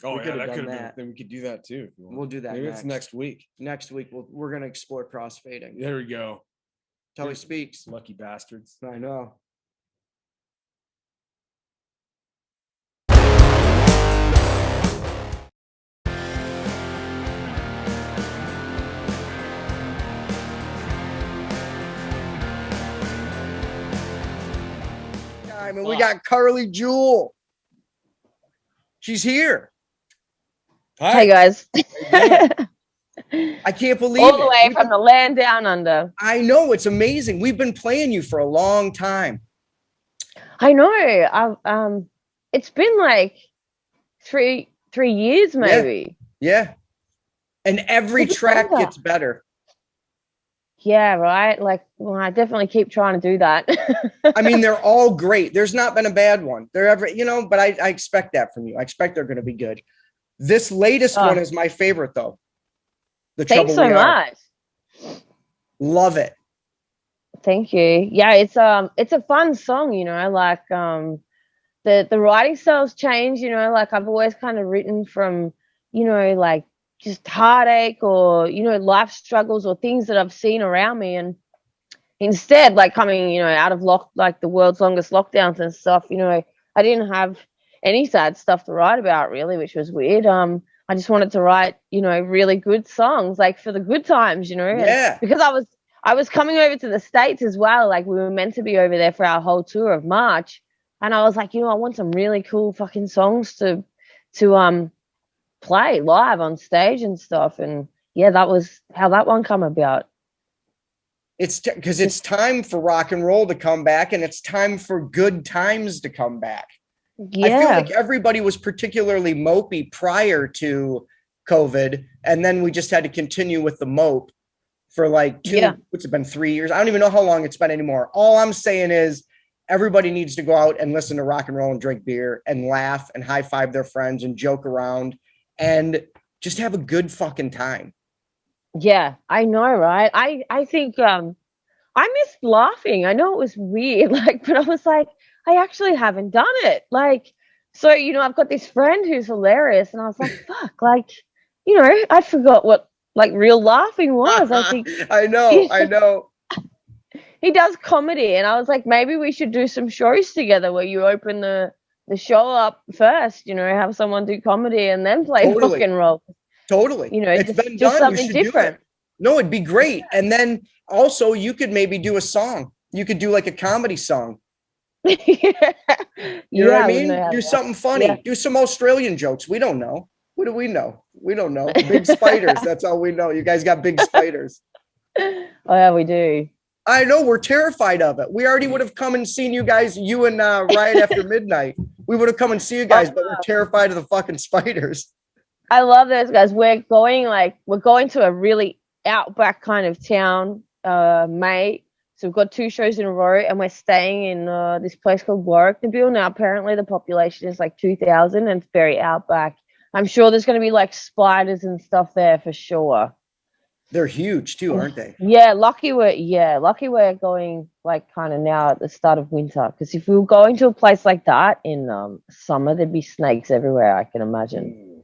Speaker 2: Oh, yeah, that could have been. Then we could do that too.
Speaker 1: We'll do that.
Speaker 2: Maybe it's next week.
Speaker 1: Next week, we're going to explore crossfading.
Speaker 2: There we go.
Speaker 1: Tully Speaks.
Speaker 2: Lucky bastards.
Speaker 1: I know. And we got Carly Jewel. She's here.
Speaker 8: Hi guys.
Speaker 1: I can't believe
Speaker 8: all the way from the land down under.
Speaker 1: I know, it's amazing. We've been playing you for a long time.
Speaker 8: I know. I've it's been like three years maybe.
Speaker 1: Yeah. And every track gets better.
Speaker 8: Yeah, right. Like, well, I definitely keep trying to do that.
Speaker 1: I mean, they're all great. There's not been a bad one. They're ever, but I expect that from you. I expect they're going to be good. This latest one is my favorite, though. The
Speaker 8: Thanks
Speaker 1: Trouble
Speaker 8: so
Speaker 1: We Are.
Speaker 8: much.
Speaker 1: Love it.
Speaker 8: Thank you. Yeah, it's a fun song, like the writing style's changed, like I've always kind of written from, like just heartache or, life struggles or things that I've seen around me. And instead, like coming, out of like the world's longest lockdowns and stuff, I didn't have any sad stuff to write about really, which was weird. I just wanted to write, really good songs, like for the good times,
Speaker 1: Yeah.
Speaker 8: because I was coming over to the States as well. Like we were meant to be over there for our whole tour of March. And I was like, I want some really cool fucking songs to play live on stage and stuff. And yeah, that was how that one come about.
Speaker 1: It's because it's time for rock and roll to come back, and it's time for good times to come back.
Speaker 8: Yeah.
Speaker 1: I feel like everybody was particularly mopey prior to COVID, and then we just had to continue with the mope for like what's it been, 3 years? I don't even know how long it's been anymore. All I'm saying is everybody needs to go out and listen to rock and roll and drink beer and laugh and high five their friends and joke around and just have a good fucking time.
Speaker 8: Yeah, I know, right? I think I missed laughing. I know it was weird, like, but I was like, I actually haven't done it. Like, so I've got this friend who's hilarious, and I was like, fuck, like, I forgot what like real laughing was. I think
Speaker 1: I know.
Speaker 8: He does comedy, and I was like, maybe we should do some shows together where you open the show up first, have someone do comedy and then play rock and roll.
Speaker 1: Totally. It's been done.
Speaker 8: Something different.
Speaker 1: No, it'd be great. And then also you could maybe do a song. You could do like a comedy song. You know what I mean? Do something funny. Yeah. Do some Australian jokes. We don't know. What do we know? We don't know. Big spiders. That's all we know. You guys got big spiders.
Speaker 8: Oh, yeah, we do.
Speaker 1: I know. We're terrified of it. We already would have come and seen you guys, you and Riot After Midnight. We would have come and see you guys, but we're terrified of the fucking spiders.
Speaker 8: I love those guys. We're going to a really outback kind of town, May. So we've got 2 shows in a row, and we're staying in this place called Warwicknabeal. Now, apparently the population is like 2,000, and it's very outback. I'm sure there's going to be like spiders and stuff there for sure.
Speaker 1: They're huge too, aren't they?
Speaker 8: Yeah, lucky we're going like kind of now at the start of winter, because if we were going to a place like that in summer, there'd be snakes everywhere, I can imagine.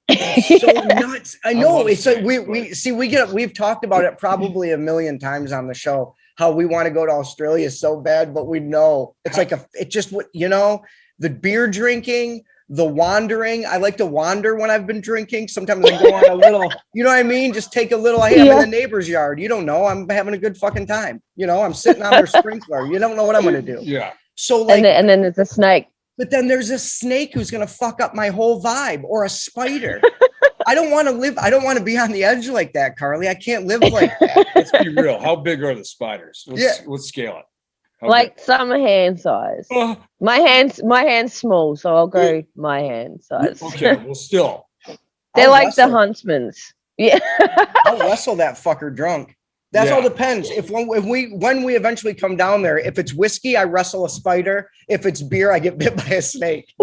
Speaker 1: So nuts. I know. It's like we've talked about it probably a million times on the show, how we want to go to Australia so bad, but we know it's like the beer drinking, the wandering. I like to wander when I've been drinking. Sometimes I go on a little, you know what I mean? Just take a little, I'm in the neighbor's yard. You don't know. I'm having a good fucking time. I'm sitting on their sprinkler. You don't know what I'm going to do.
Speaker 2: Yeah.
Speaker 1: So like,
Speaker 8: and then there's a snake.
Speaker 1: But then there's a snake who's going to fuck up my whole vibe, or a spider. I don't want to be on the edge like that, Carly. I can't live like that.
Speaker 2: Let's be real. How big are the spiders? Let's scale it.
Speaker 8: Like some hand size. My hand's small, so I'll go my hand size.
Speaker 2: Okay, well, still.
Speaker 8: They're like the huntsman's. Yeah.
Speaker 1: I'll wrestle that fucker drunk. That all depends. When we eventually come down there, if it's whiskey, I wrestle a spider. If it's beer, I get bit by a snake.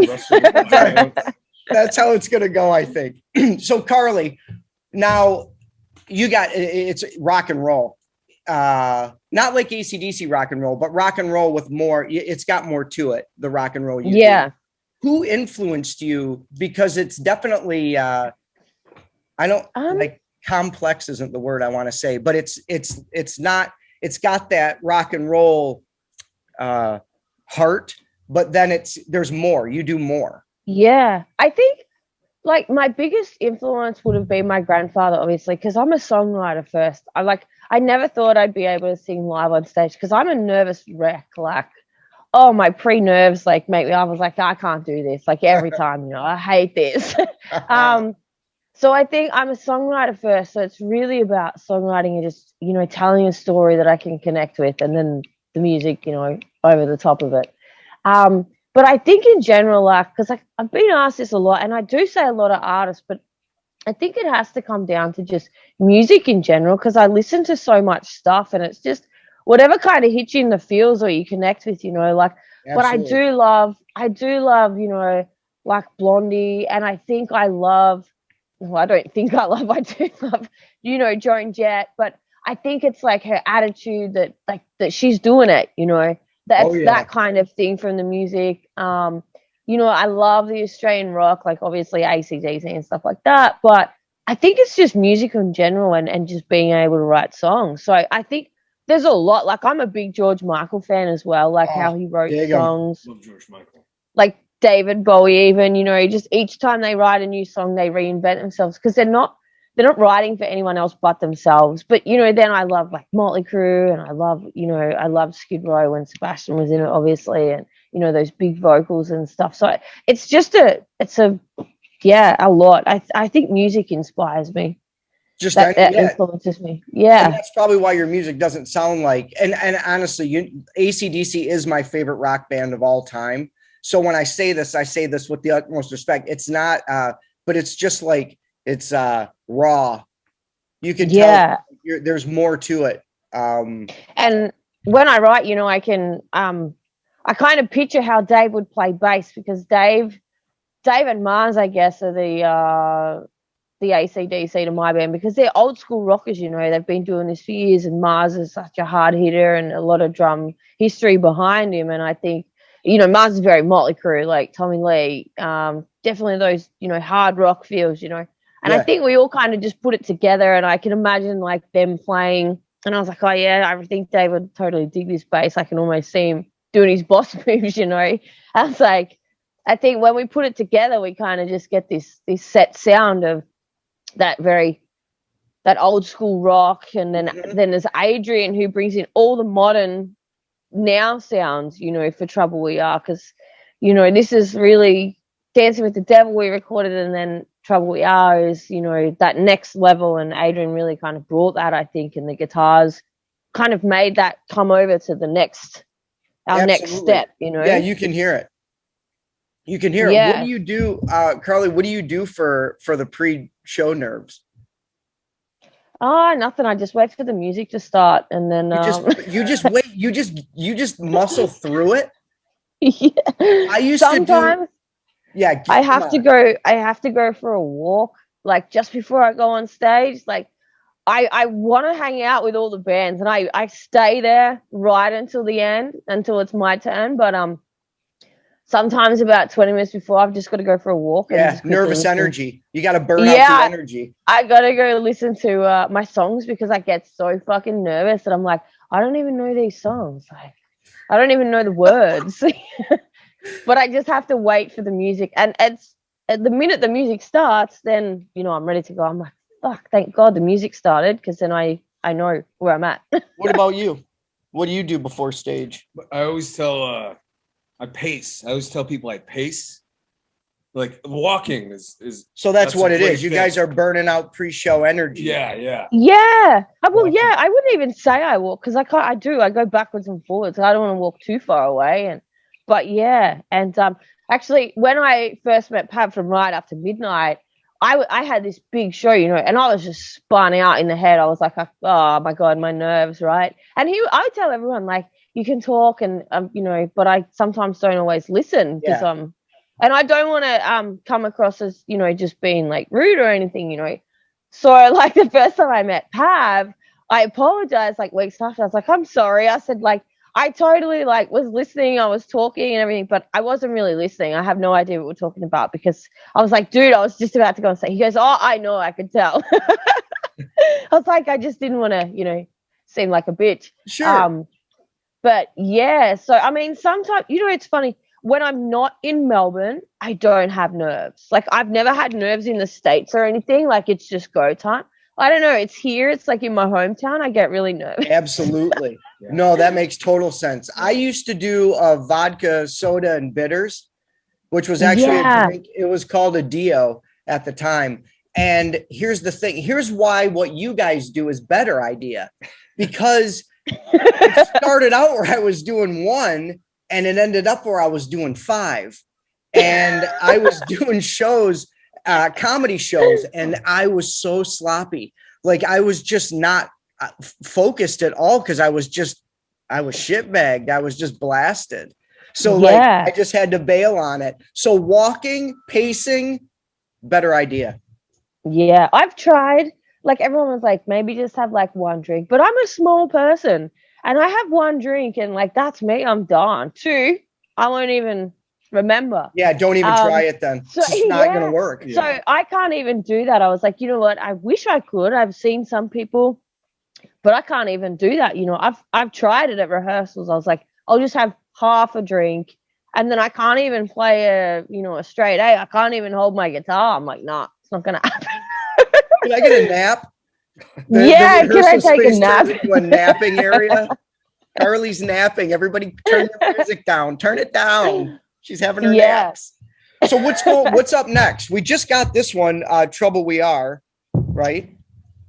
Speaker 1: That's how it's going to go, I think. So, Carly, now it's rock and roll. Not like AC/DC rock and roll, but rock and roll with more. It's got more to it, the rock and roll you do. Who influenced you? Because it's definitely, complex isn't the word I want to say, but it's got that rock and roll heart, but then there's more. You do more. Yeah.
Speaker 8: I think like my biggest influence would have been my grandfather, obviously, because I'm a songwriter first. I never thought I'd be able to sing live on stage because I'm a nervous wreck. Like, oh, my pre-nerves make me, I was like, I can't do this. Like every time, I hate this. So I think I'm a songwriter first. So it's really about songwriting and just, telling a story that I can connect with, and then the music, over the top of it. But I think in general, because I've been asked this a lot, and I do say a lot of artists, but I think it has to come down to just music in general, because I listen to so much stuff, and it's just whatever kind of hits you in the feels or you connect with, like. But
Speaker 1: Absolutely.
Speaker 8: I do love, like Blondie, and I think I love. Well, I don't think I love. I do love, Joan Jett, but I think it's like her attitude that she's doing it. That's
Speaker 1: Oh, yeah.
Speaker 8: that kind of thing from the music. I love the Australian rock, like obviously AC/DC and stuff like that. But I think it's just music in general and just being able to write songs. So I think there's a lot. Like I'm a big George Michael fan as well, like how he wrote
Speaker 1: dig 'em.
Speaker 8: songs.
Speaker 2: Love George Michael.
Speaker 8: Like David Bowie, even, just each time they write a new song, they reinvent themselves because they're not writing for anyone else but themselves. But then I love like Motley Crue, and I love Skid Row when Sebastian was in it, obviously, and those big vocals and stuff. So it's a lot. I think music inspires me.
Speaker 1: Just
Speaker 8: That
Speaker 1: yeah.
Speaker 8: influences me.
Speaker 1: And
Speaker 8: Yeah.
Speaker 1: that's probably why your music doesn't sound like, and honestly, AC/DC is my favorite rock band of all time. So when I say this with the utmost respect. It's not, but it's just like, it's raw. You can tell there's more to it.
Speaker 8: And when I write, I can, I kind of picture how Dave would play bass, because Dave and Mars, I guess, are the AC/DC to my band, because they're old school rockers. They've been doing this for years, and Mars is such a hard hitter and a lot of drum history behind him. And I think, Mars is very Motley Crue, like Tommy Lee, definitely those, hard rock feels, And I think we all kind of just put it together, and I can imagine like them playing, and I was like, oh yeah, I think Dave would totally dig this bass. I can almost see him doing his boss moves, I was like, I think when we put it together, we kind of just get this set sound of that old school rock. And then there's Adrian, who brings in all the modern now sounds, for Trouble We Are, because this is really Dancing with the Devil we recorded, and then Trouble We Are is that next level, and Adrian really kind of brought that, I think, and the guitars kind of made that come over to the next step.
Speaker 1: Yeah, you can hear it. What do you do, Carly? What do you do for the pre-show nerves?
Speaker 8: Oh, nothing. I just wait for the music to start, and then
Speaker 1: you just wait. You just muscle through it.
Speaker 8: Yeah.
Speaker 1: I used
Speaker 8: sometimes.
Speaker 1: to do. Yeah,
Speaker 8: I have to go for a walk, like just before I go on stage. Like I want to hang out with all the bands, and I stay there right until the end, until it's my turn. But sometimes about 20 minutes before, I've just got to go for a walk.
Speaker 1: Yeah, nervous energy. You got to burn out the energy.
Speaker 8: I got to go listen to my songs, because I get so fucking nervous that I'm like, I don't even know these songs. Like, I don't even know the words. But I just have to wait for the music. And it's at the minute the music starts, then, I'm ready to go. I'm like, fuck, thank God the music started, because then I know where I'm at.
Speaker 1: What about you? What do you do before stage?
Speaker 2: I always tell I pace. I always tell people I pace. Like walking is
Speaker 1: so that's what it is. You guys are burning out pre-show energy.
Speaker 2: Yeah.
Speaker 8: Yeah. Well, yeah, I wouldn't even say I walk, because I go backwards and forwards. I don't want to walk too far away. But yeah. And actually, when I first met Pat from Right After Midnight, I had this big show, and I was just spun out in the head. I was like, oh my God, my nerves, right? And I tell everyone, like, you can talk, and but I sometimes don't always listen, because and I don't want to come across as just being like rude or anything, So like the first time I met Pav, I apologized like weeks after. I was like, I'm sorry. I said, like, I totally like was listening. I was talking and everything, but I wasn't really listening. I have no idea what we're talking about, because I was like, dude, I was just about to go and say. He goes, oh, I know, I could tell. I was like, I just didn't want to, seem like a bitch.
Speaker 1: Sure.
Speaker 8: But yeah, so I mean, sometimes, it's funny, when I'm not in Melbourne, I don't have nerves. Like, I've never had nerves in the States or anything. Like, it's just go time. I don't know. It's here. It's like in my hometown. I get really nervous.
Speaker 1: Absolutely. Yeah. No, that makes total sense. I used to do vodka, soda, and bitters, which was actually a drink. It was called a Dio at the time. And here's the thing. Here's why what you guys do is better idea. Because it started out where I was doing 1, and it ended up where I was doing 5. And I was doing shows comedy shows, and I was so sloppy. Like I was just not focused at all because I was shitbagged. I was just blasted. So like I just had to bail on it. So walking, pacing, better idea.
Speaker 8: Yeah, I've tried. Like everyone was like, maybe just have like one drink, but I'm a small person and I have one drink and like that's me. I'm done. Two, I won't even remember.
Speaker 1: Yeah, don't even try it then.
Speaker 8: So,
Speaker 1: it's just not gonna work.
Speaker 8: So I can't even do that. I was like, you know what? I wish I could. I've seen some people, but I can't even do that. You know, I've tried it at rehearsals. I was like, I'll just have half a drink, and then I can't even play a straight A. I can't even hold my guitar. I'm like, nah, it's not gonna happen.
Speaker 1: Can I get a nap?
Speaker 8: Can I take a nap?
Speaker 1: Into a napping area. Carly's napping. Everybody, turn your music down. Turn it down. She's having her naps. So what's up next? We just got this one, Trouble We Are, right?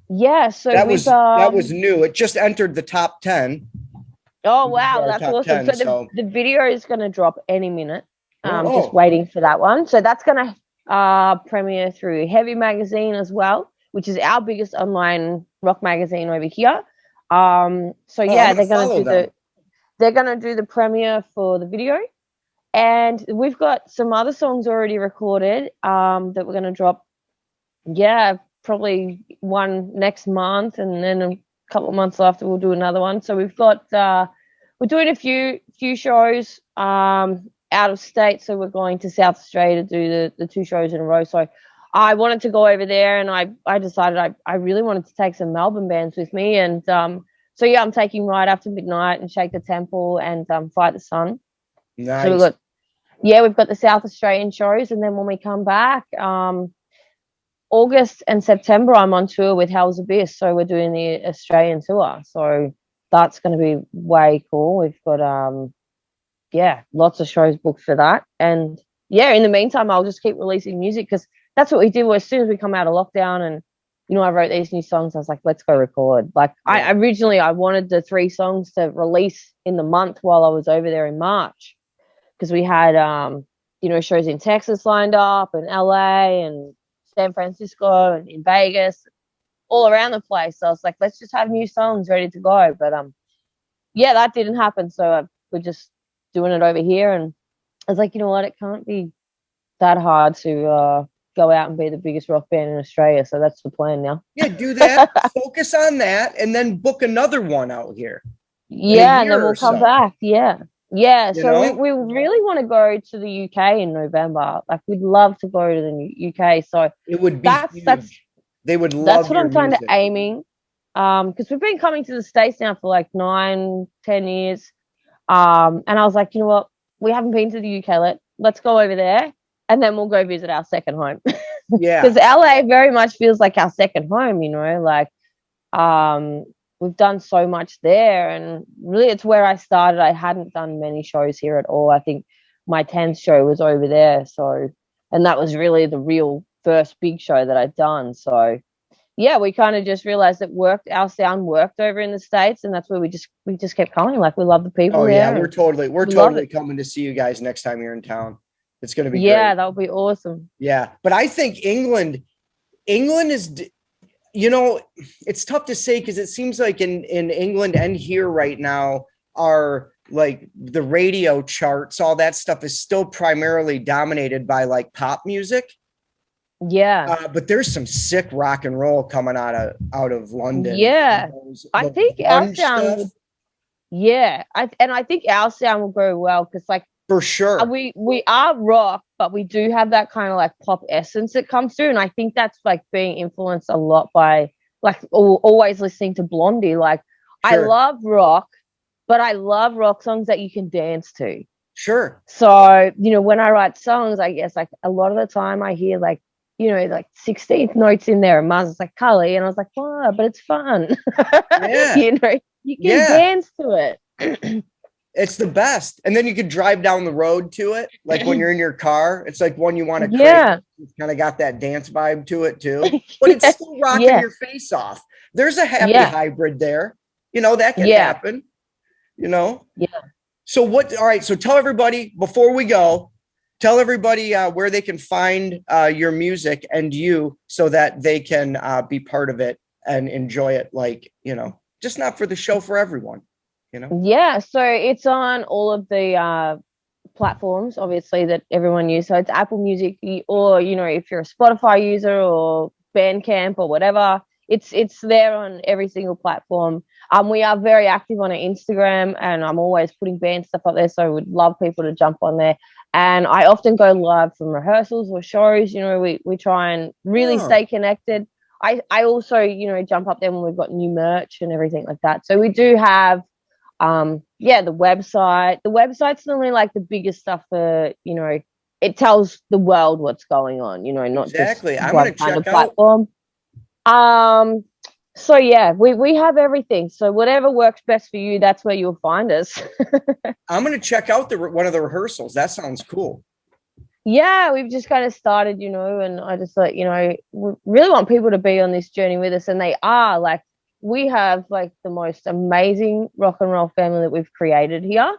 Speaker 8: Yeah, so
Speaker 1: that was new. It just entered the top 10.
Speaker 8: Oh wow, that's awesome. 10, so the video is gonna drop any minute. Just waiting for that one. So that's gonna premiere through Heavy Magazine as well, which is our biggest online rock magazine over here. So yeah, they're gonna do the premiere for the video. And we've got some other songs already recorded that we're gonna drop. Yeah, probably one next month, and then a couple of months after we'll do another one. So we've got we're doing a few shows out of state. So we're going to South Australia to do the 2 shows in a row. So I wanted to go over there, and I decided I really wanted to take some Melbourne bands with me. And so yeah, I'm taking Right After Midnight and Shake the Temple and Fight the Sun.
Speaker 1: Nice.
Speaker 8: So we've got the South Australian shows, and then when we come back, August and September, I'm on tour with Hell's Abyss. So we're doing the Australian tour. So that's going to be way cool. We've got lots of shows booked for that. And yeah, in the meantime, I'll just keep releasing music because that's what we did. As soon as we come out of lockdown and I wrote these new songs, I was like, let's go record. Like I originally wanted the 3 songs to release in the month while I was over there in March, because we had shows in Texas lined up, and LA and San Francisco and in Vegas, all around the place. So I was like, let's just have new songs ready to go. But that didn't happen. So we're just doing it over here. And I was like, you know what? It can't be that hard to go out and be the biggest rock band in Australia. So that's the plan now.
Speaker 1: Yeah, do that. Focus on that, and then book another one out here.
Speaker 8: Yeah, and then we'll come back. Yeah. Yeah, so we really want to go to the UK in November. Like, we'd love to go to the UK. So
Speaker 1: it would be huge. They would love. That's
Speaker 8: what I'm kind of aiming. Because we've been coming to the States now for like 9-10 years. And I was like, you know what? We haven't been to the UK. Let's go over there, and then we'll go visit our second home.
Speaker 1: Yeah,
Speaker 8: because LA very much feels like our second home. We've done so much there, and really it's where I started. I hadn't done many shows here at all. I think my 10th show was over there. So, and that was really the real first big show that I'd done. So yeah, we kind of just realized that our sound worked over in the States, and that's where we just kept coming. Like, we love the people there.
Speaker 1: Yeah, we're totally coming to see you guys next time you're in town. It's going to be great.
Speaker 8: That would be awesome.
Speaker 1: Yeah, but I think England is, it's tough to say because it seems like in England and here right now are like the radio charts, all that stuff is still primarily dominated by like pop music.
Speaker 8: Yeah.
Speaker 1: But there's some sick rock and roll coming out of London.
Speaker 8: Yeah. I think our sound. Yeah. I think our sound will go well because, like,
Speaker 1: for sure,
Speaker 8: we are rock, but we do have that kind of like pop essence that comes through, and I think that's like being influenced a lot by like always listening to Blondie. Like, sure. I love rock, but I love rock songs that you can dance to.
Speaker 1: Sure.
Speaker 8: So when I write songs, I guess like a lot of the time I hear like 16th notes in there, and Mars was like, Cully, and I was like, wow, but it's fun.
Speaker 1: Yeah.
Speaker 8: You can dance to it.
Speaker 1: It's the best. And then you could drive down the road to it. Like when you're in your car, it's like one you want to create.
Speaker 8: Yeah.
Speaker 1: It's kind of got that dance vibe to it too. But it's still rocking your face off. There's a happy hybrid there. That can happen. Yeah. So all right. So tell everybody before we go, tell everybody where they can find your music and you so that they can be part of it and enjoy it. Like, you know, just not for the show, for everyone, you know?
Speaker 8: Yeah, so it's on all of the platforms, obviously, that everyone uses. So it's Apple Music, or you know, if you're a Spotify user or Bandcamp or whatever, it's there on every single platform. We are very active on our Instagram, and I'm always putting band stuff up there. So I would love people to jump on there. And I often go live from rehearsals or shows. You know, we try and really stay connected. I also, you know, jump up there when we've got new merch and everything like that. So we do have the website's normally like the biggest stuff for, you know, it tells the world what's going on, you know, not
Speaker 1: Exactly.
Speaker 8: just
Speaker 1: I'm
Speaker 8: one
Speaker 1: gonna
Speaker 8: kind of
Speaker 1: check out.
Speaker 8: platform. So yeah, we have everything. So whatever works best for you, that's where you'll find us.
Speaker 1: I'm gonna check out one of the rehearsals. That sounds cool.
Speaker 8: Yeah, we've just kind of started, you know, and I just like, you know, we really want people to be on this journey with us, and they are. Like, we have like the most amazing rock and roll family that we've created here.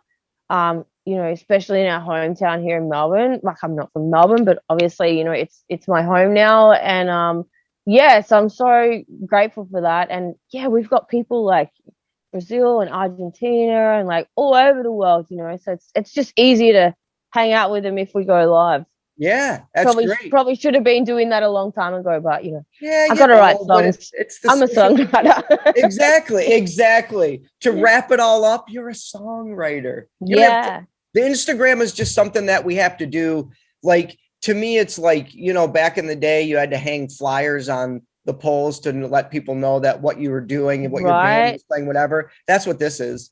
Speaker 8: You know, especially in our hometown here in Melbourne. Like, I'm not from Melbourne, but obviously, you know, it's my home now, and so I'm so grateful for that. And yeah, we've got people like Brazil and Argentina and like all over the world, you know. So it's just easier to hang out with them if we go live.
Speaker 1: Yeah, that's great.
Speaker 8: Probably should have been doing that a long time ago, but you know,
Speaker 1: Yeah,
Speaker 8: I gotta write songs. I'm a
Speaker 1: social-
Speaker 8: songwriter.
Speaker 1: Exactly. To wrap it all up, you're a songwriter. You don't have to- the Instagram is just something that we have to do. Like, to me, it's like, you know, back in the day, you had to hang flyers on the poles to let people know that what you were doing and what your band was playing, whatever. That's what this is.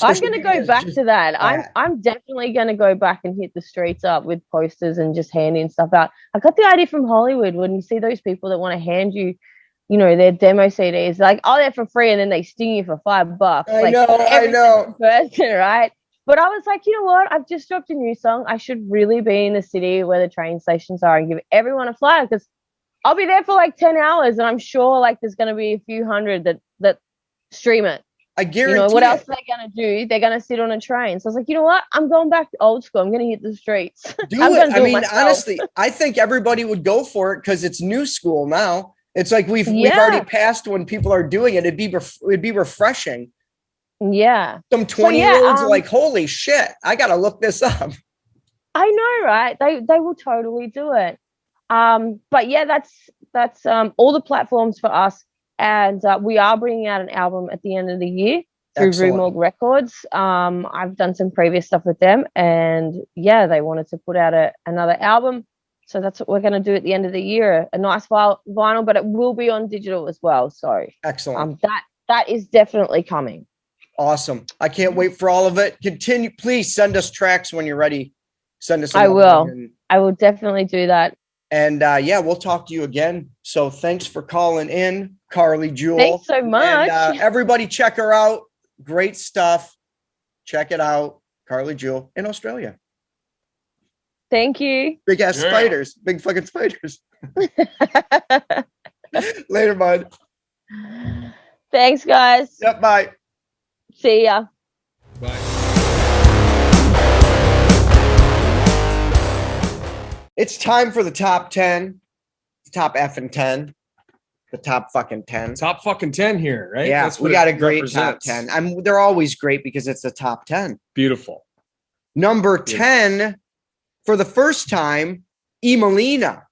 Speaker 8: I'm gonna go back to that. I'm definitely gonna go back and hit the streets up with posters and just handing stuff out. I got the idea from Hollywood. When you see those people that want to hand you, you know, their demo CDs, like, oh, they're for free, and then they sting you for $5.
Speaker 1: I know.
Speaker 8: Person, right? But I was like, you know what? I've just dropped a new song. I should really be in the city where the train stations are and give everyone a flyer, because I'll be there for like 10 hours, and I'm sure like there's gonna be a few hundred that stream it.
Speaker 1: I guarantee.
Speaker 8: You know, what else are they going to do? They're going to sit on a train. So I was like, you know what? I'm going back to old school. I'm going to hit the streets.
Speaker 1: Do it. I mean, honestly, I think everybody would go for it because it's new school now. It's like we've already passed when people are doing it. It'd be refreshing.
Speaker 8: Yeah.
Speaker 1: Some 20-year-olds are like, holy shit, I got to look this up.
Speaker 8: I know, right? They will totally do it. But yeah, that's all the platforms for us. And we are bringing out an album at the end of the year through Rumorg Records. I've done some previous stuff with them, and yeah, they wanted to put out another album. So that's what we're going to do at the end of the year. A nice vinyl, but it will be on digital as well. So
Speaker 1: excellent.
Speaker 8: That is definitely coming.
Speaker 1: Awesome. I can't wait for all of it. Continue. Please send us tracks when you're ready. Send us.
Speaker 8: I will. I will definitely do that.
Speaker 1: And we'll talk to you again. So thanks for calling in, Carly Jewel.
Speaker 8: Thanks so much.
Speaker 1: And, everybody check her out. Great stuff. Check it out. Carly Jewel in Australia.
Speaker 8: Thank you.
Speaker 1: Big ass spiders. Big fucking spiders. Later, bud.
Speaker 8: Thanks, guys.
Speaker 1: Yep, bye.
Speaker 8: See ya.
Speaker 2: Bye.
Speaker 1: It's time for the top 10, the top effing 10, the top fucking 10.
Speaker 2: Top fucking 10 here, right?
Speaker 1: Yeah,
Speaker 2: That's
Speaker 1: we got a great top 10. They're always great because it's the top 10.
Speaker 2: Beautiful.
Speaker 1: Number 10, for the first time, Emelina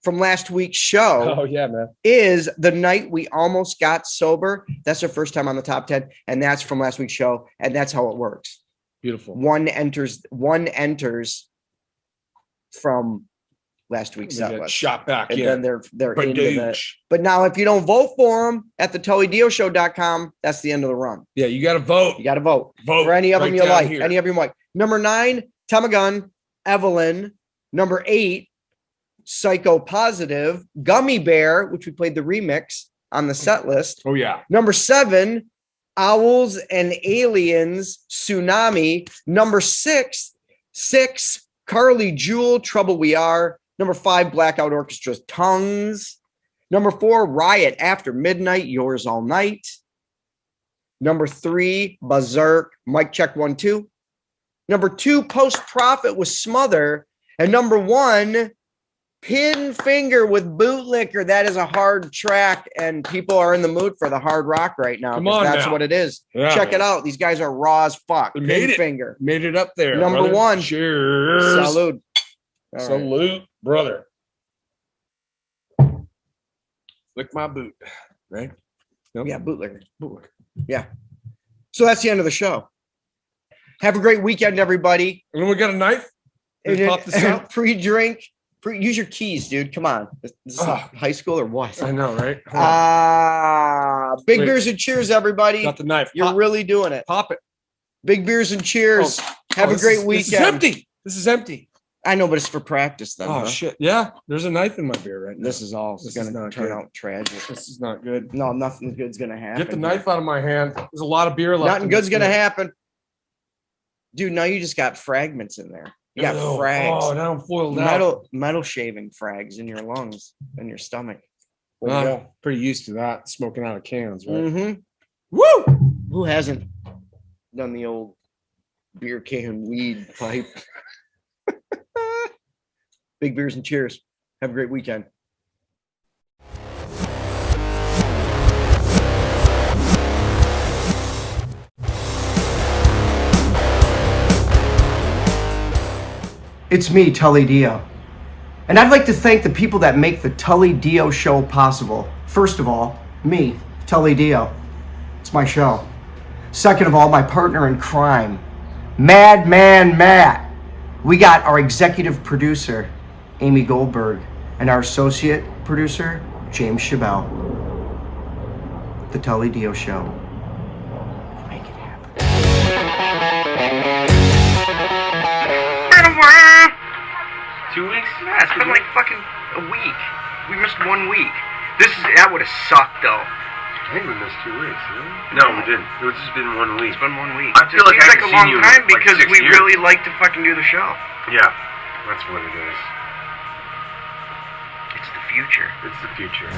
Speaker 1: from last week's show.
Speaker 2: Oh, yeah, man.
Speaker 1: Is The Night We Almost Got Sober. That's her first time on the top 10, and that's from last week's show, and that's how it works.
Speaker 2: Beautiful.
Speaker 1: One enters from last week's set list.
Speaker 2: Shot back,
Speaker 1: and then they're into that.
Speaker 2: Badoosh.
Speaker 1: But now, if you don't vote for them at the TullyDioShow.com, that's the end of the run.
Speaker 2: Yeah, you got to vote.
Speaker 1: You got to vote.
Speaker 2: Vote
Speaker 1: for any of them
Speaker 2: right
Speaker 1: you
Speaker 2: down
Speaker 1: like.
Speaker 2: here.
Speaker 1: Any of them you like. Number 9, Temagun, Evelyn. Number 8, Psycho Positive, Gummy Bear, which we played the remix on the set list.
Speaker 2: Oh, yeah.
Speaker 1: Number 7, Owls and Aliens, Tsunami. Number 6, Carly Jewel, Trouble We Are. Number 5, Blackout Orchestra's Tongues. Number 4, Riot After Midnight, Yours All Night. Number 3, Berserk, Mic Check 1 2. Number 2, Post Profit with Smother, And number 1, Pin Finger with Bootlicker. That is a hard track, and people are in the mood for the hard rock right now.
Speaker 2: Come on
Speaker 1: that's
Speaker 2: now.
Speaker 1: what it is.
Speaker 2: Yeah,
Speaker 1: Check
Speaker 2: man.
Speaker 1: it out. These guys are raw as fuck.
Speaker 2: They
Speaker 1: Pin
Speaker 2: made it.
Speaker 1: Finger.
Speaker 2: Made it up there.
Speaker 1: Number
Speaker 2: brother.
Speaker 1: 1.
Speaker 2: Cheers.
Speaker 1: Salute. All right.
Speaker 2: Salute, brother. Lick my boot. Right? Nope.
Speaker 1: Yeah, Bootlicker. Yeah. So that's the end of the show. Have a great weekend, everybody.
Speaker 2: And then we got a knife. Let's pop this out.
Speaker 1: Pre-drink. Use your keys, dude. Come on. This is high school or what?
Speaker 2: I know, right?
Speaker 1: Big
Speaker 2: Wait.
Speaker 1: beers and cheers, everybody.
Speaker 2: Got the knife.
Speaker 1: You're
Speaker 2: Pop,
Speaker 1: really doing it.
Speaker 2: pop it.
Speaker 1: Big beers and cheers. Have a
Speaker 2: this
Speaker 1: great
Speaker 2: is-
Speaker 1: weekend.
Speaker 2: This is empty. This is empty.
Speaker 1: I know, but it's for practice then.
Speaker 2: Oh
Speaker 1: huh?
Speaker 2: shit! Yeah, there's a knife in my beer right now.
Speaker 1: This is all
Speaker 2: This
Speaker 1: going
Speaker 2: is
Speaker 1: to
Speaker 2: not
Speaker 1: turn
Speaker 2: good.
Speaker 1: out tragic.
Speaker 2: This is not good.
Speaker 1: No, nothing good's going to happen.
Speaker 2: Get the knife out of my hand. There's a lot of beer left.
Speaker 1: Nothing
Speaker 2: in
Speaker 1: good's
Speaker 2: this
Speaker 1: going to
Speaker 2: beer.
Speaker 1: happen. Dude, now you just got fragments in there. You got
Speaker 2: Ew.
Speaker 1: frags.
Speaker 2: Oh, now I'm foiled out.
Speaker 1: Metal shaving frags in your lungs and your stomach. Way to
Speaker 2: I'm
Speaker 1: go.
Speaker 2: pretty used to that. Smoking out of cans, right?
Speaker 1: Mm-hmm.
Speaker 2: Woo!
Speaker 1: Who hasn't done the old beer can weed pipe? Big beers and cheers. Have a great weekend. It's me, Tully Diö. And I'd like to thank the people that make the Tully Diö Show possible. First of all, me, Tully Diö. It's my show. Second of all, my partner in crime, Madman Matt. We got our executive producer, Amy Goldberg, and our associate producer, James Chabelle. The Tully Diö Show. Make it happen.
Speaker 9: 2 weeks? Yeah, it's been like fucking a week. We missed 1 week. That would have sucked though.
Speaker 10: I think we missed 2 weeks, didn't we?
Speaker 9: No,
Speaker 10: we didn't. It's just been 1 week.
Speaker 9: It's been 1 week.
Speaker 10: I feel like
Speaker 9: it
Speaker 10: I
Speaker 9: seems like a
Speaker 10: haven't
Speaker 9: long
Speaker 10: seen you in,
Speaker 9: time
Speaker 10: like,
Speaker 9: because
Speaker 10: 6
Speaker 9: we
Speaker 10: years.
Speaker 9: really like to fucking do the show.
Speaker 10: Yeah, that's what it is.
Speaker 9: It's the future.
Speaker 10: It's the future.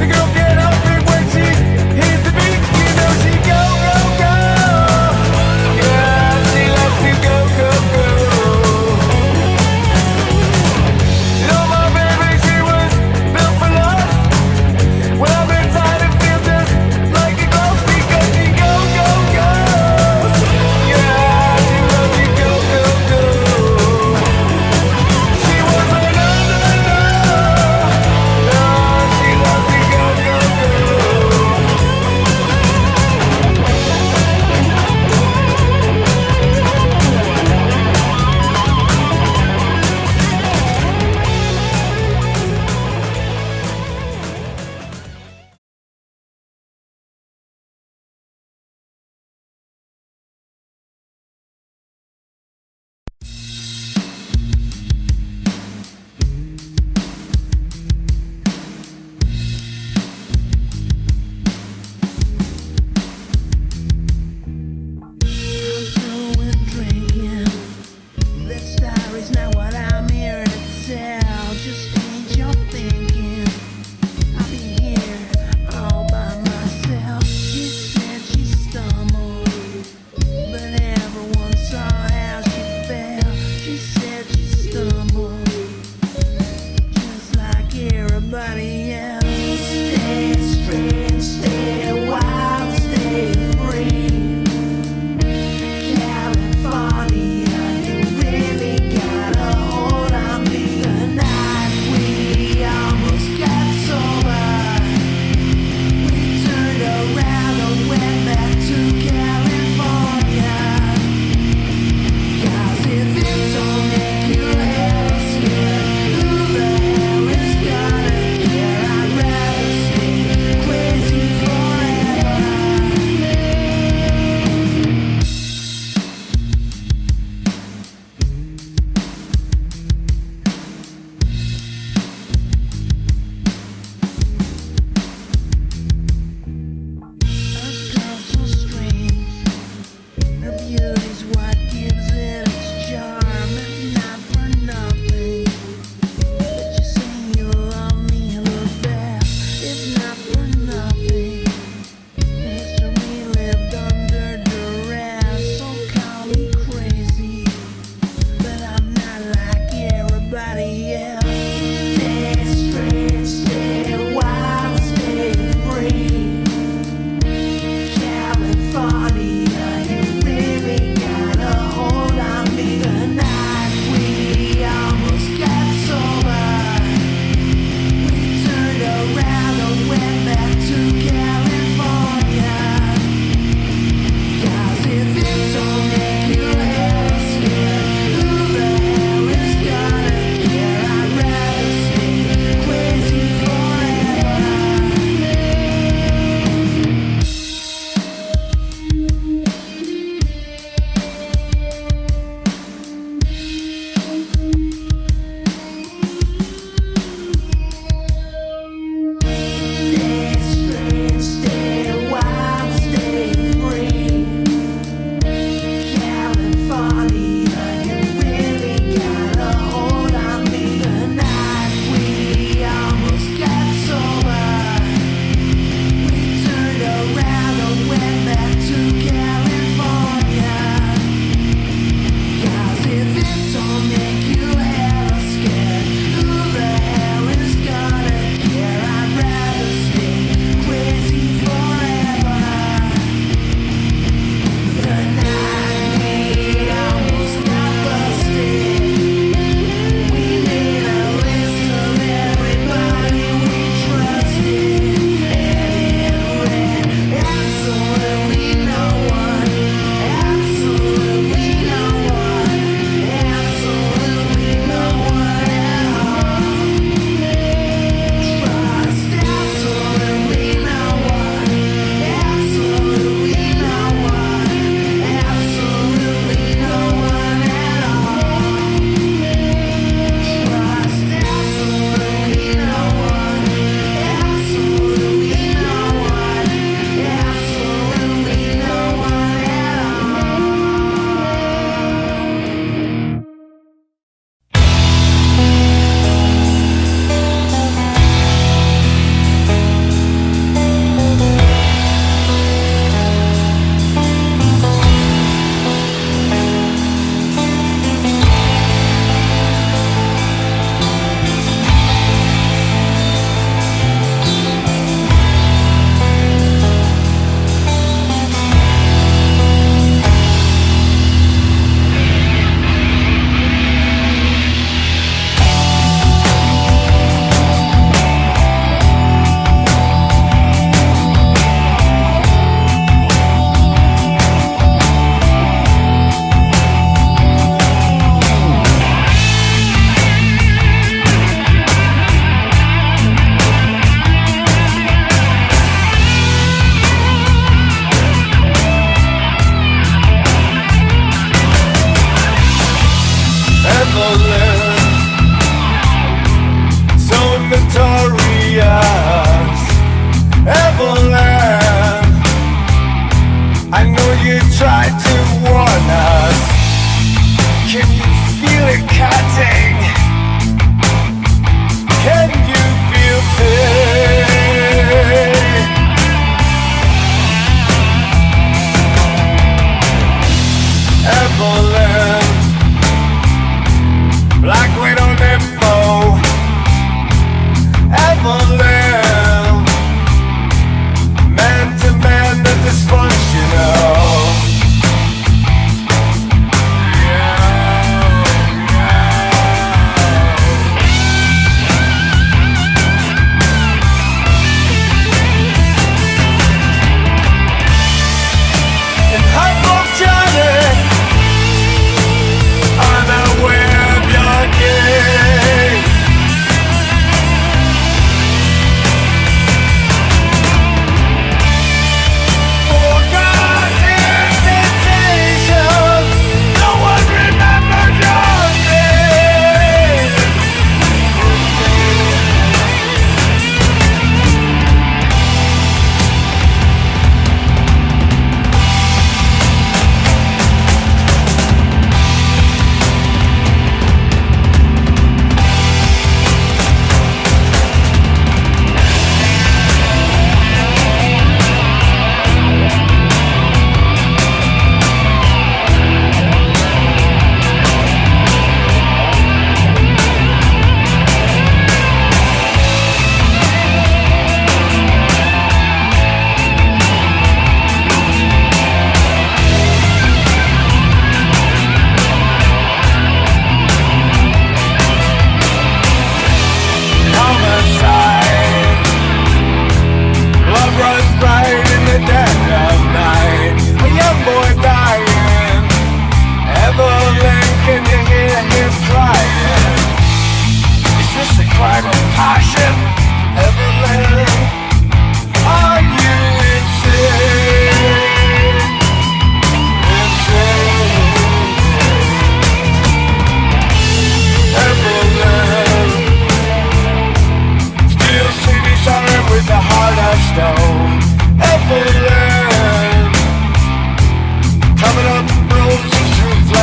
Speaker 3: The girl get up and when she hits the beat, you know she go, go, go. Yeah, she loves to go, go, go. You know my baby, she was built for love. When I'm inside it feels just like a glove because she go, go, go. Yeah, she loves to go, go, go. She was an underdog. She loves to go, go, go.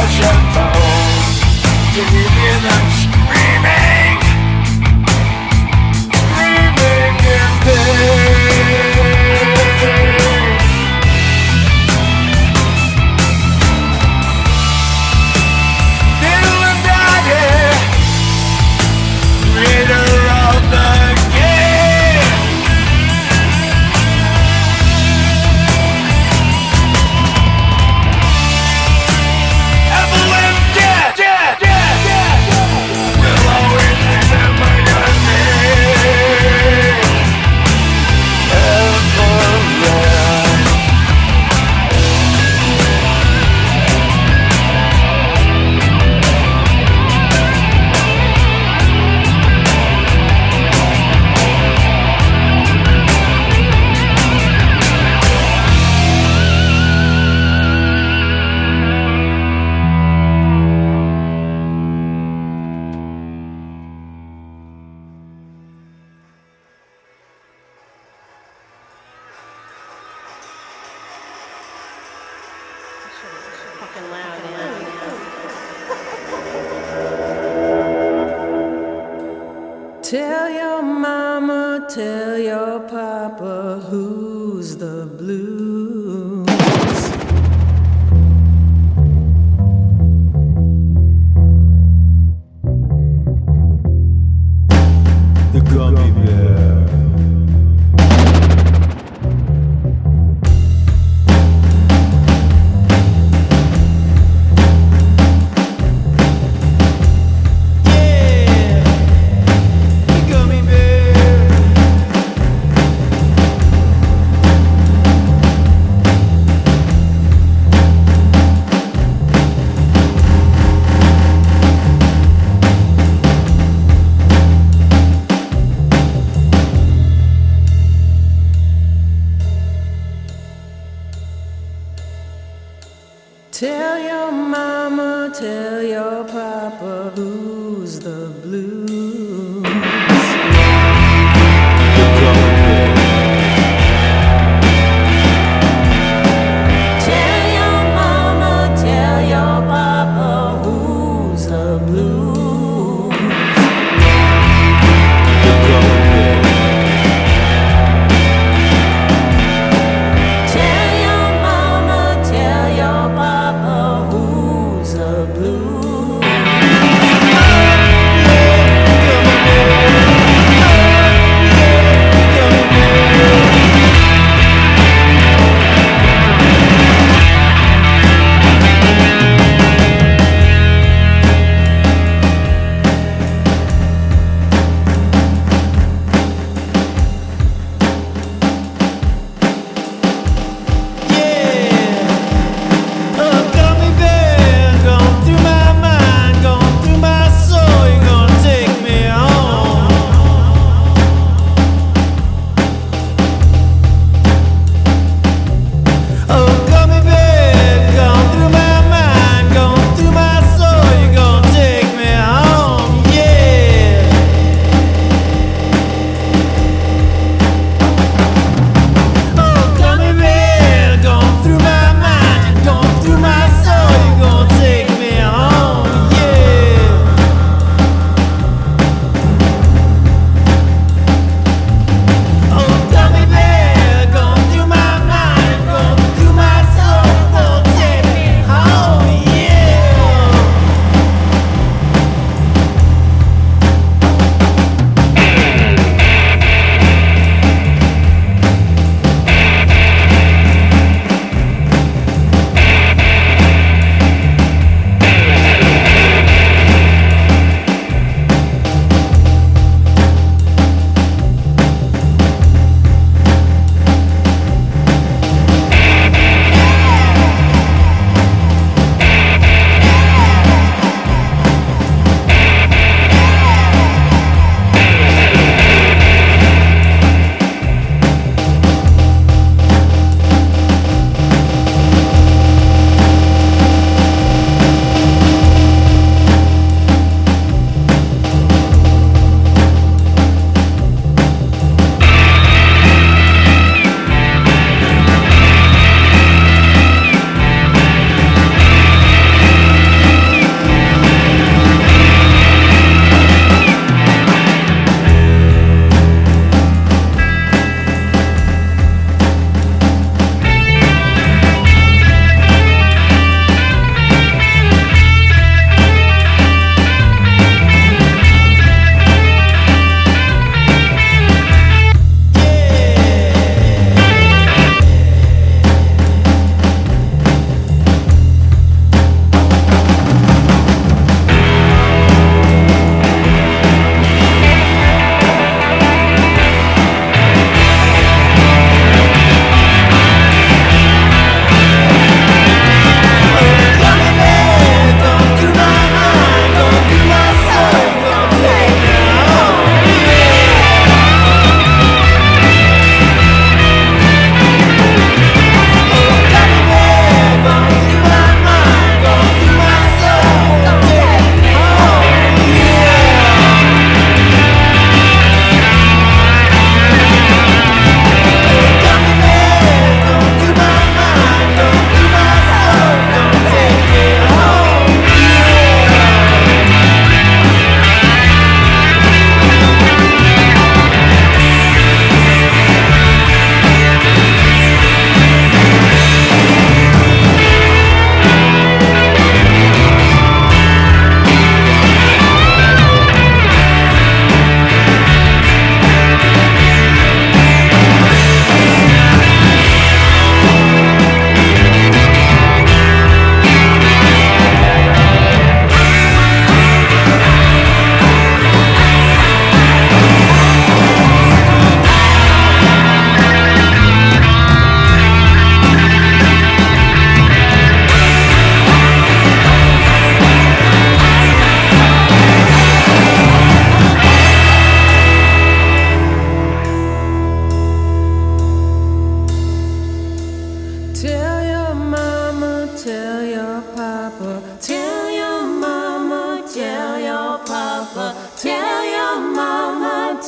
Speaker 6: flesh and bone. Do you hear them screaming? Screaming in pain. Little and daddy, reader of the game. Evelyn death, death, death, death. We'll always remember your name. Evelyn.
Speaker 11: Tell your mama, tell your papa who's the blues.
Speaker 6: The gummy bear.
Speaker 11: Tell your mama, tell your papa who's the blues. Tell your mama, tell your papa who's the blues. Tell your mama, tell your papa who's the blues.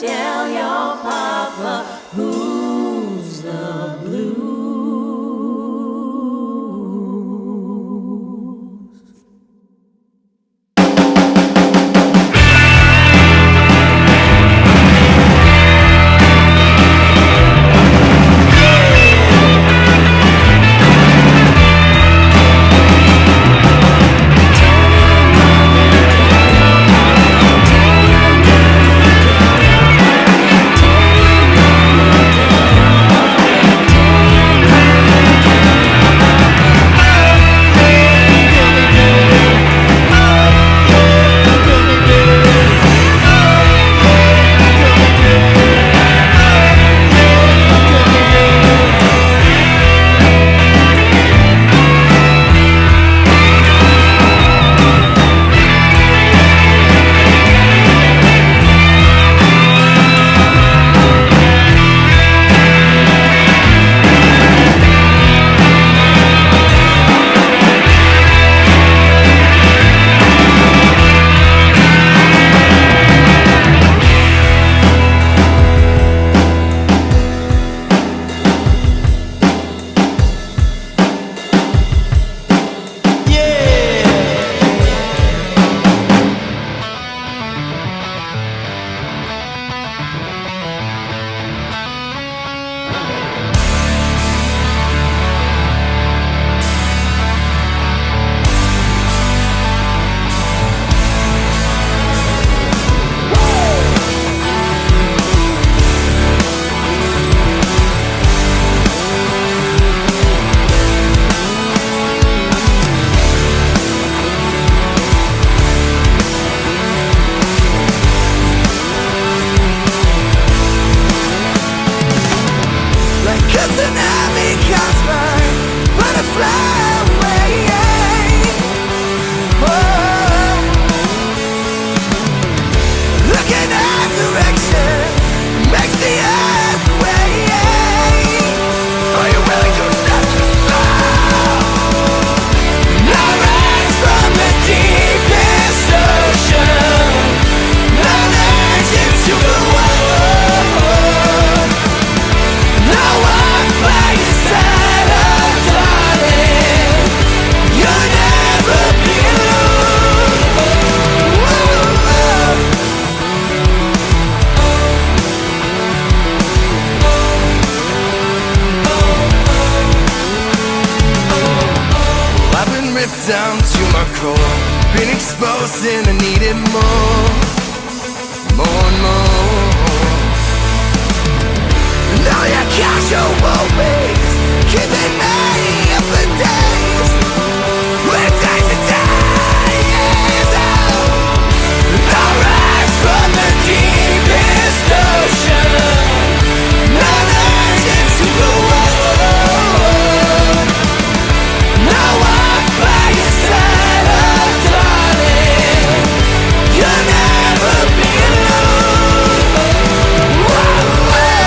Speaker 11: tell your papa who's the blue.
Speaker 4: Down to my core, been exposed and I needed more and more. Now your casual ways keeping me up for days, when days and days out. I rise from the deepest ocean, not urgent to the world. Now I'm by your side, oh darling, you'll never be alone. Whoa, whoa.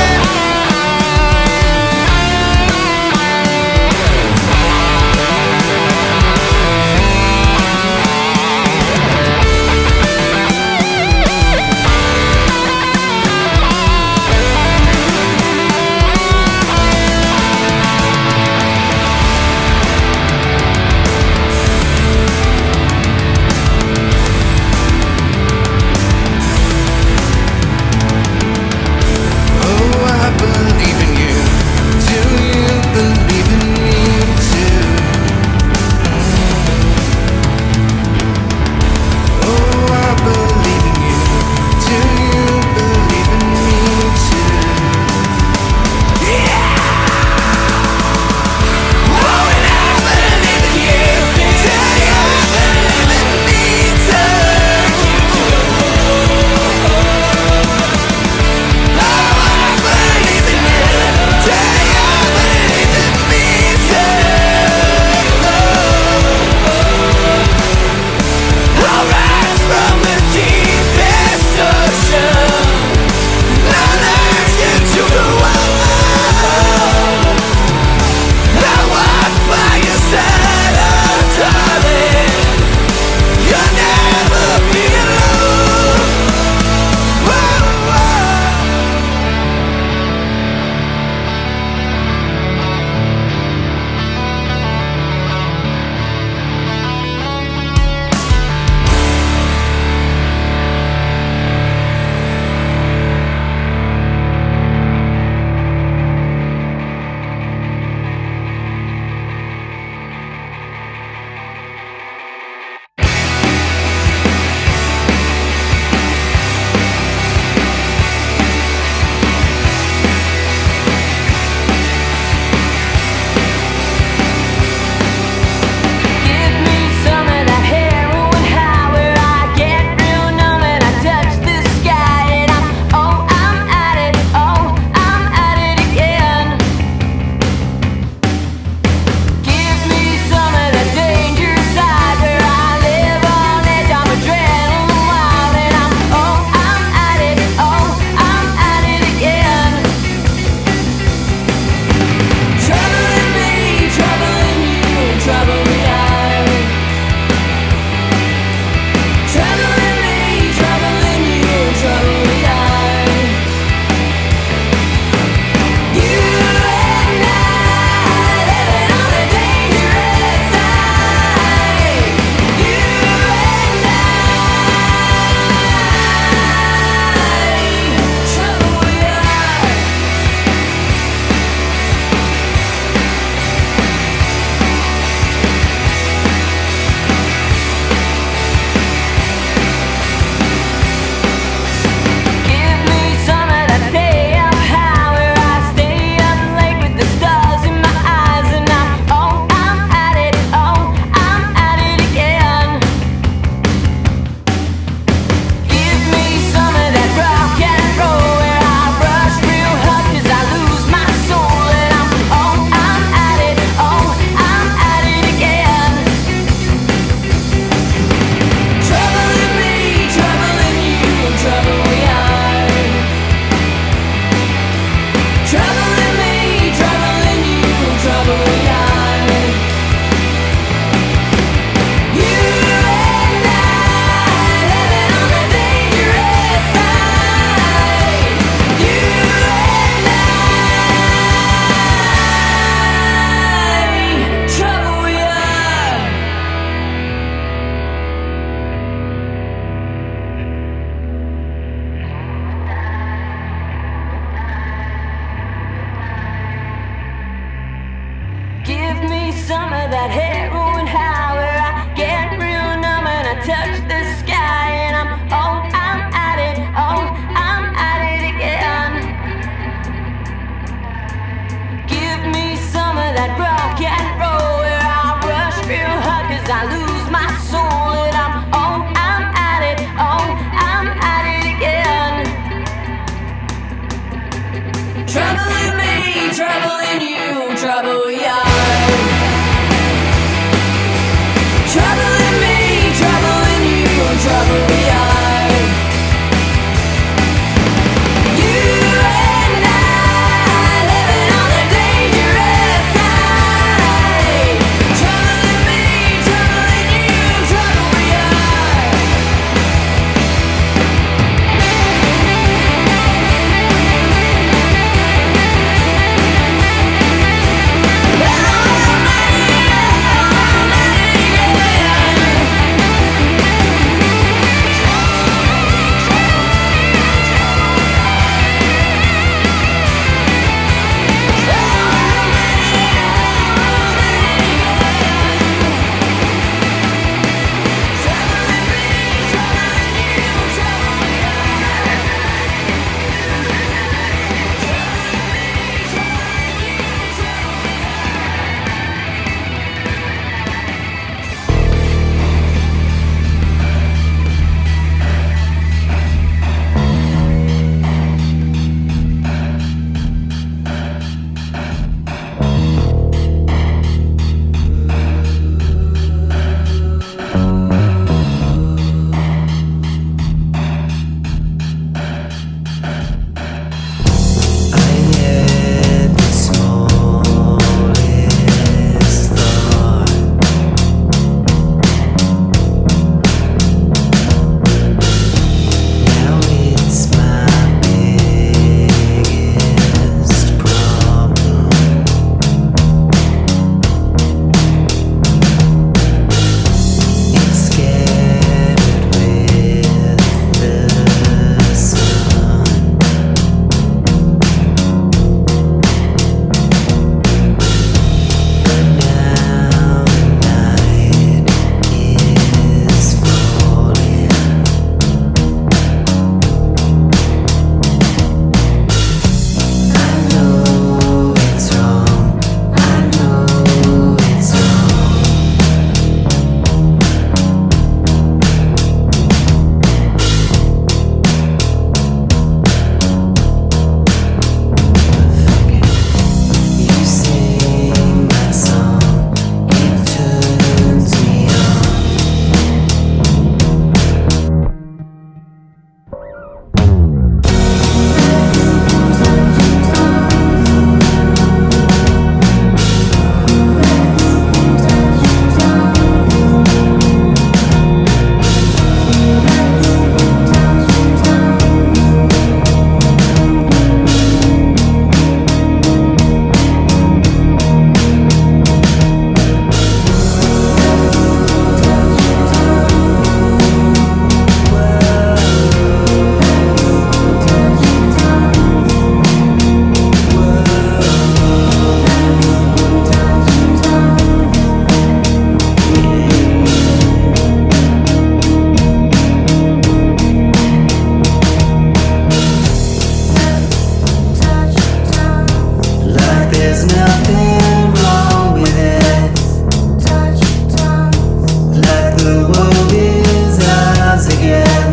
Speaker 4: the world is ours again.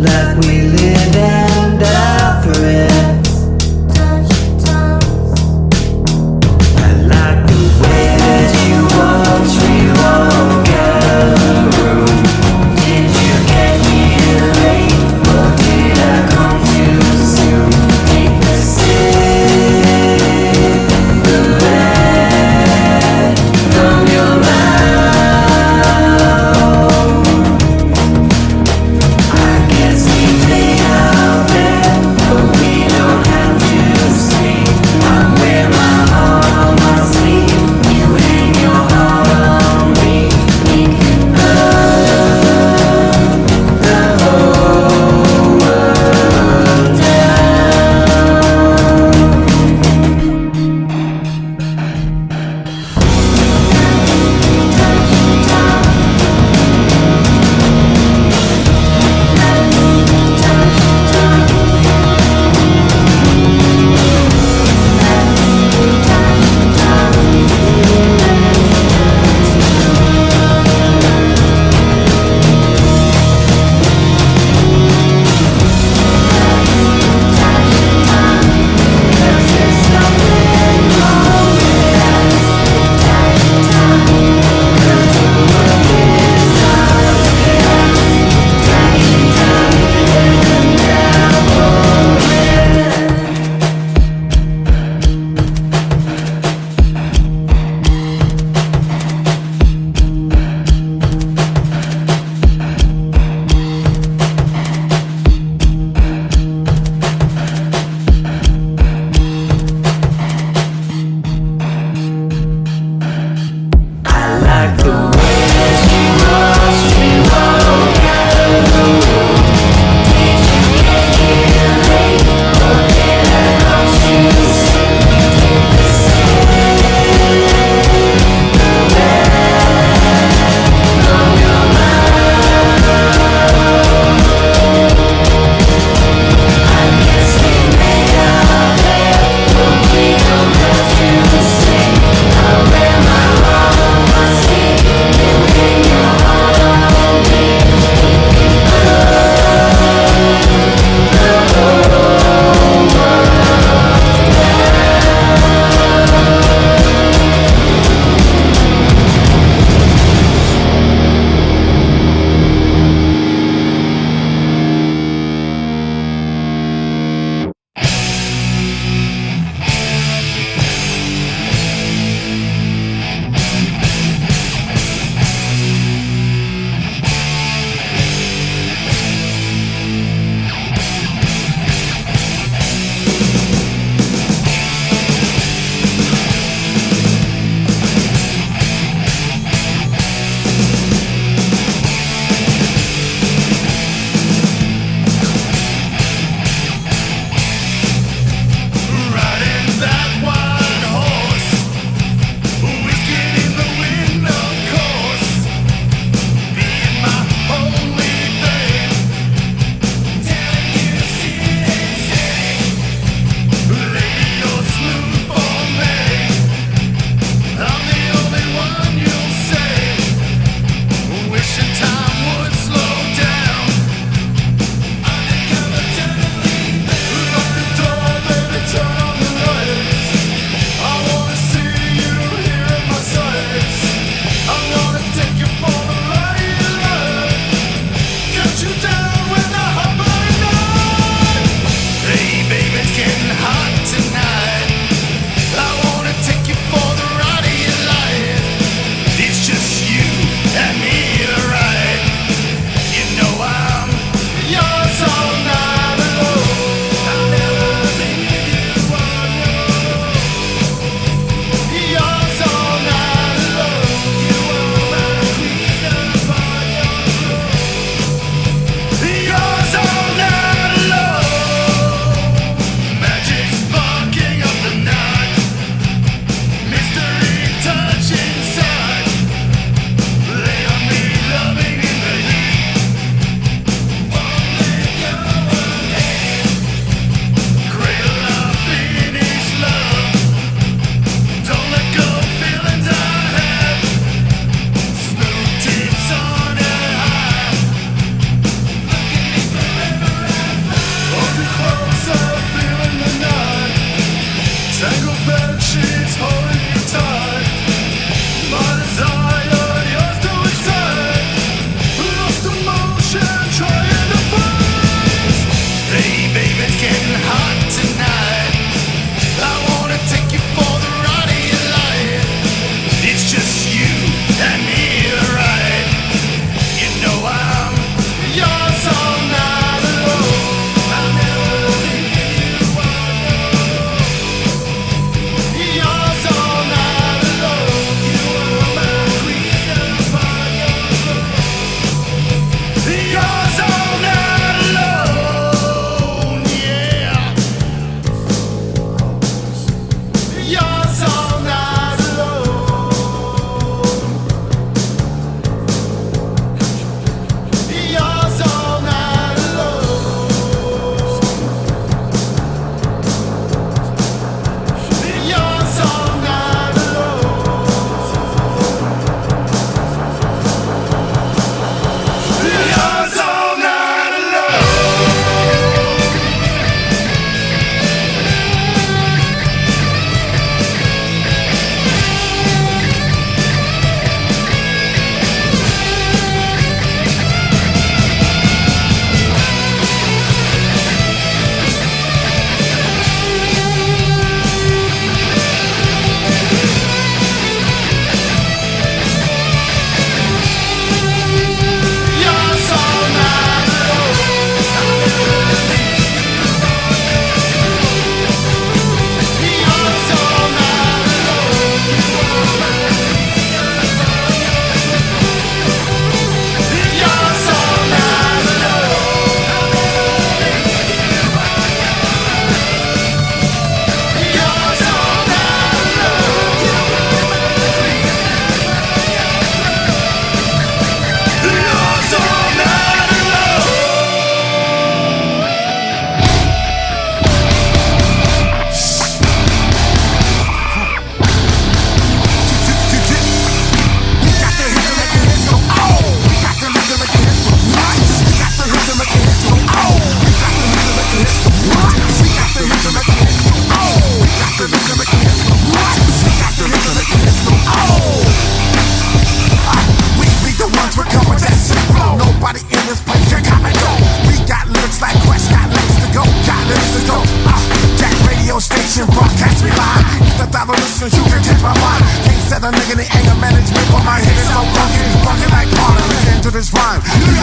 Speaker 4: Like we live and die for it. I like the way that you watch me walk out of the room. Did you get here late or did I come too soon? Take the cigarette from your mouth.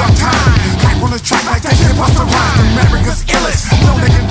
Speaker 12: on time. Hype on the track like that hip hop's a rhyme. America's illest. No, they can